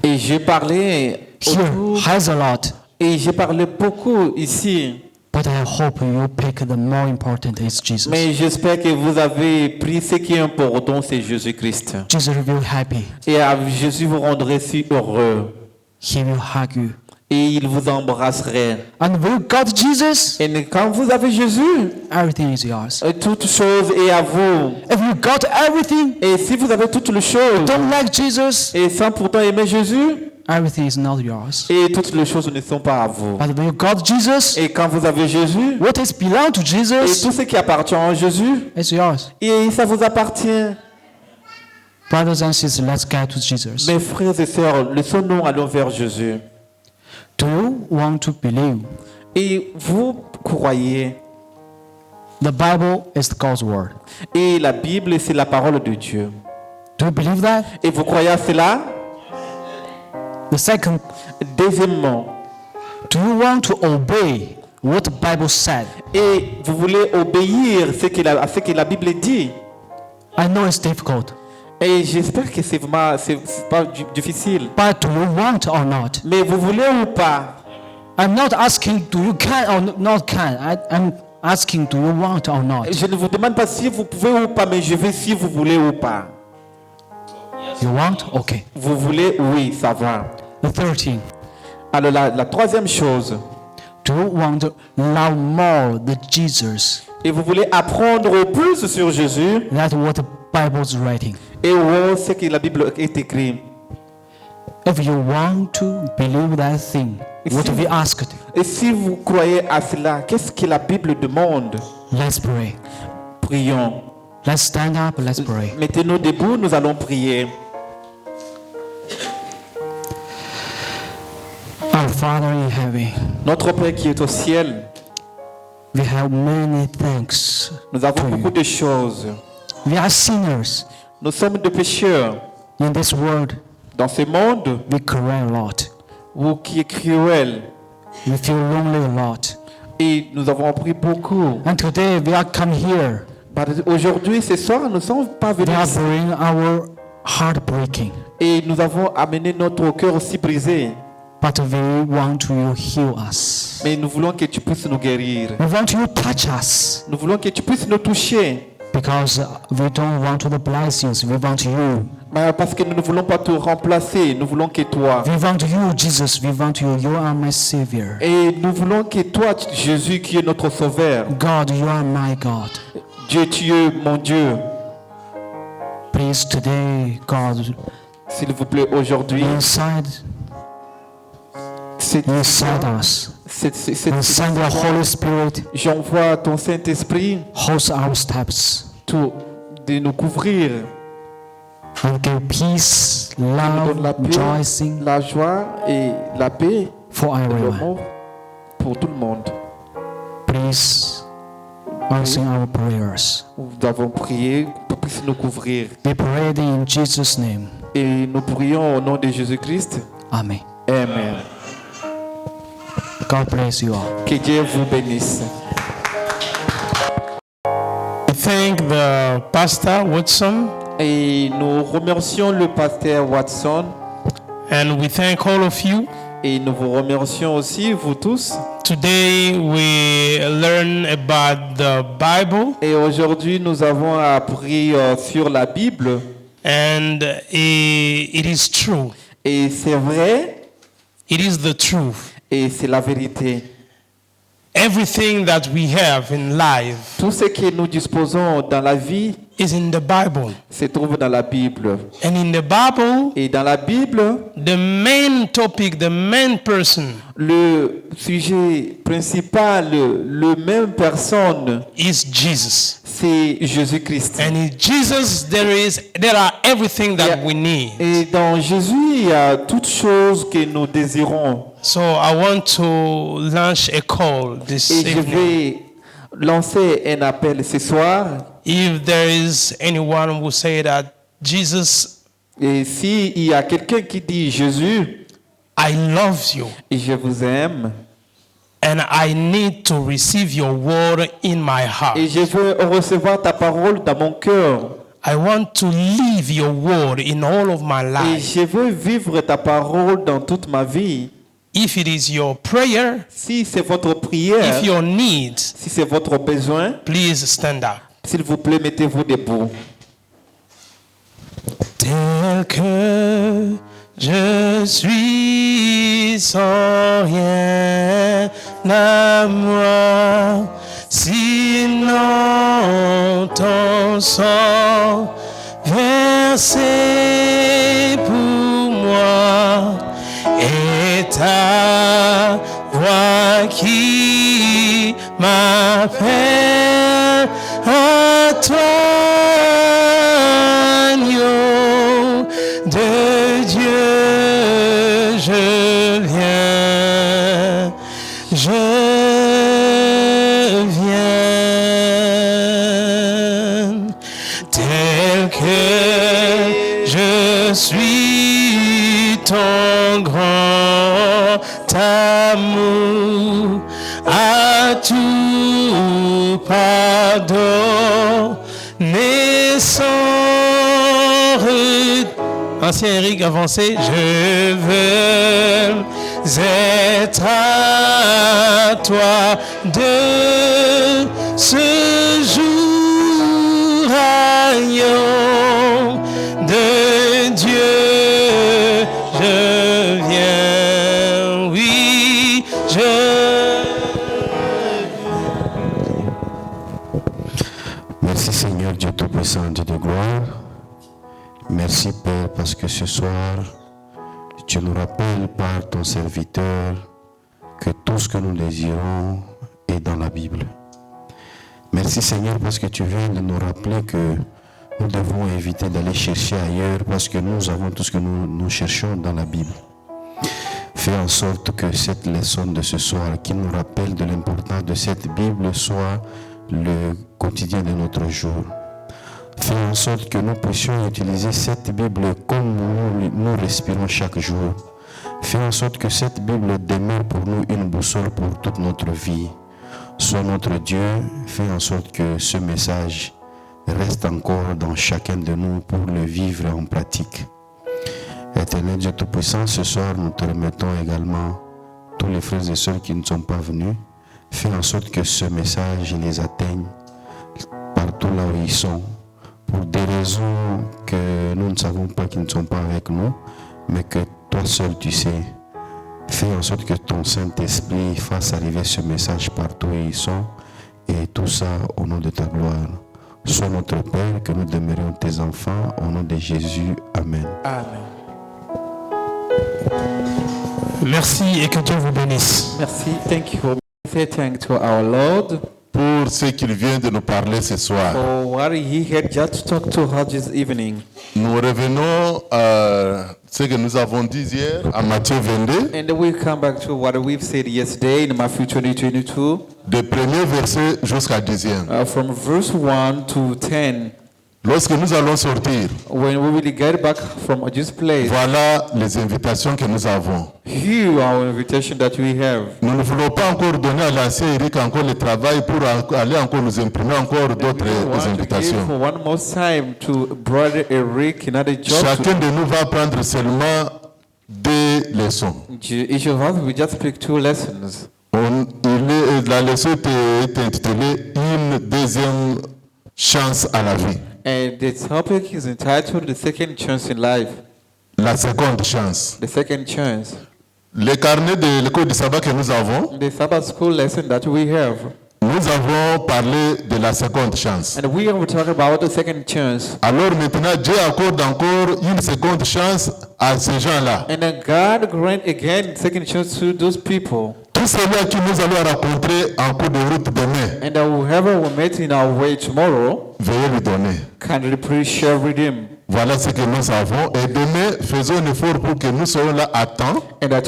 Et j'ai parlé Here autour, has a lot, et j'ai parlé beaucoup ici. but I hope you pick the more important is Jesus. Mais j'espère que vous avez pris ce qui est important, c'est Jésus-Christ. Jesus will be happy. Et à Jésus vous rendrez si heureux. He will hug you. Et il vous embrasserait. And when you got Jesus, Et quand vous avez Jésus, everything is yours. toute chose est à vous. If you got everything, Et si vous avez toutes les choses, don't like Jesus, et sans pourtant aimer Jésus, everything is not yours. et toutes les choses ne sont pas à vous. But when you got Jesus, Et quand vous avez Jésus, what is belong to et Jesus tout ce qui appartient à Jésus, is yours. et ça vous appartient. Brothers and sisters, let's get to Jesus. Mes frères et sœurs, laissons-nous aller vers Jésus. Do you want to believe? Et vous croyez. The Bible is God's word. Et la Bible, c'est la parole de Dieu. Do you believe that? Et vous croyez à cela? The second, Deuxièmement, do you want to obey what the Bible said? et vous voulez obéir à ce que la Bible dit. I know it's difficult, Et j'espère que c'est pas difficile. but do you want or not? Mais vous voulez ou pas? I'm not asking do you can or not can. I'm asking do you want or not? Je ne vous demande pas si vous pouvez ou pas, mais je veux si vous voulez ou pas. You want? Okay. Vous voulez? Oui, ça va. The 13. Alors la troisième chose, Do you want to love more the Jesus et vous voulez apprendre au plus sur Jésus than what the Bible is writing? et voir ce que la Bible est écrit. If you want to believe that thing, what we asked, Et si vous croyez à cela, qu'est-ce que la Bible demande? let's pray. Prions. Let's stand up, let's pray. Mettez-nous debout, nous allons prier. Our Father in heaven, Notre Père qui est au ciel, we have many thanks. nous avons beaucoup de choses. We are sinners. Nous sommes des pécheurs. In this world, Dans ce monde we cry a lot. où qui est cruel, We feel lonely a lot. et nous avons appris beaucoup. And today we are come here. Aujourd'hui, ce soir, nous ne sommes pas We venus are ici. bring our heart breaking. Et nous avons amené notre cœur aussi brisé. But we want you heal us. Mais nous voulons que tu puisses nous guérir. We want you touch us. Nous voulons que tu puisses nous toucher. Because we don't want the blessings. We want you. Parce que nous ne voulons pas te remplacer. Nous voulons que toi. We want you, Jesus. We want you. You are my Savior. Et nous voulons que toi, Jésus, qui est notre sauveur. God, you are my God. Dieu, tu es mon Dieu. Please today, God, S'il vous plaît, aujourd'hui, inside inside us. Send the Holy Spirit. J'envoie ton Saint-Esprit Hold our steps. de nous couvrir. And give peace, Nous donne la love, paix, rejoicing la joie et la paix for et everyone. l'amour pour tout le monde. Please answer our prayers. Nous avons prié pour que puisse nous couvrir. We pray in Jesus' name. Et nous prions au nom de Jésus-Christ. Amen. Amen. God bless you all. Que Dieu vous bénisse. I thank the Pastor Watson, Et nous remercions le pasteur Watson. and we thank all of you. Et nous vous remercions aussi, vous tous. Today we learn about the Bible, Et aujourd'hui, nous avons appris sur la Bible. and it is true. Et c'est vrai, It is the truth. et c'est la vérité. Everything that we have in life Tout ce que nous disposons dans la vie is in the Bible. se trouve dans la Bible. And in the Bible, Et dans la Bible, the main topic, the main person le sujet principal, le même personne, is Jesus. c'est Jésus-Christ. And in Jesus there are everything that we need. Et dans Jésus, il y a toutes choses que nous désirons. So I want to launch a call this Et je evening. vais lancer un appel ce soir. If there is anyone who say that Jesus Et s'il y a quelqu'un qui dit Jésus, I love you, je vous aime, and I need to receive your word in my heart. et je veux recevoir ta parole dans mon cœur, I want to live your word in all of my et life. je veux vivre ta parole dans toute ma vie. If it is your prayer, Si c'est votre prière, if your needs, si c'est votre besoin, please stand up. s'il vous plaît, mettez-vous debout. Tel que je suis sans rien à moi, sinon ton sang versé pour moi et ta voix qui m'appelle à toi. De Dieu, je viens, tel que je suis ton grand amour, à tout pardon, naissant. Ancien Eric avancé, je veux être à toi de ce jour, rayon de Dieu, je viens, oui, Merci Seigneur Dieu Tout-Puissant, Dieu de gloire. Merci Père parce que ce soir, tu nous rappelles par ton serviteur que tout ce que nous désirons est dans la Bible. Merci Seigneur parce que tu viens de nous rappeler que nous devons éviter d'aller chercher ailleurs parce que nous avons tout ce que nous cherchons dans la Bible. Fais en sorte que cette leçon de ce soir qui nous rappelle de l'importance de cette Bible soit le quotidien de notre jour. Fais en sorte que nous puissions utiliser cette Bible comme nous respirons chaque jour. Fais en sorte que cette Bible demeure pour nous une boussole pour toute notre vie. Sois notre Dieu, fais en sorte que ce message reste encore dans chacun de nous pour le vivre en pratique. Éternel Dieu Tout-Puissant, ce soir nous te remettons également tous les frères et sœurs qui ne sont pas venus. Fais en sorte que ce message les atteigne partout là où ils sont. Pour des raisons que nous ne savons pas, qui ne sont pas avec nous, mais que toi seul tu sais. Fais en sorte que ton Saint-Esprit fasse arriver ce message partout où ils sont, et tout ça au nom de ta gloire. Sois notre Père, que nous demeurions tes enfants, au nom de Jésus. Amen. Amen. Merci et que Dieu vous bénisse. Merci. Thank you. Say thank to our Lord pour ce qu'il vient de nous parler ce soir. for what he had just talked to us this evening. Nous revenons à ce que nous avons dit hier à Matthieu 22, And we come back to what we've said yesterday in Matthew 20:22, du premier verset jusqu'à 10e. from verse 1 to 10. Lorsque nous allons sortir, When we will get back from this place, voilà les invitations que nous avons. here our invitation that we have. Nous ne voulons pas encore donner à l'ancien Eric encore le travail pour aller encore nous imprimer encore d'autres We want to give invitations. for one more time to Brother Eric another job. Chacun de nous va prendre seulement 2 leçons. Each of us will just pick 2 lessons. La leçon est intitulée Une deuxième chance à la vie. And the topic is entitled The Second Chance in Life. La seconde chance. The second chance. Le carnet de l'école du sabbat que nous avons, The Sabbath school lesson that we have. nous avons parlé de la seconde chance. And we will talk about the second chance. Alors maintenant, Dieu accorde encore une seconde chance à ces gens-là. And then God grant again second chance to those people. Tous ceux-là que nous allons rencontrer en cours de route demain, And whoever we meet in our way tomorrow, veuillez lui donner. kindly please share with him. Voilà ce que nous avons. Et demain, faisons un effort pour que nous soyons là à temps. And that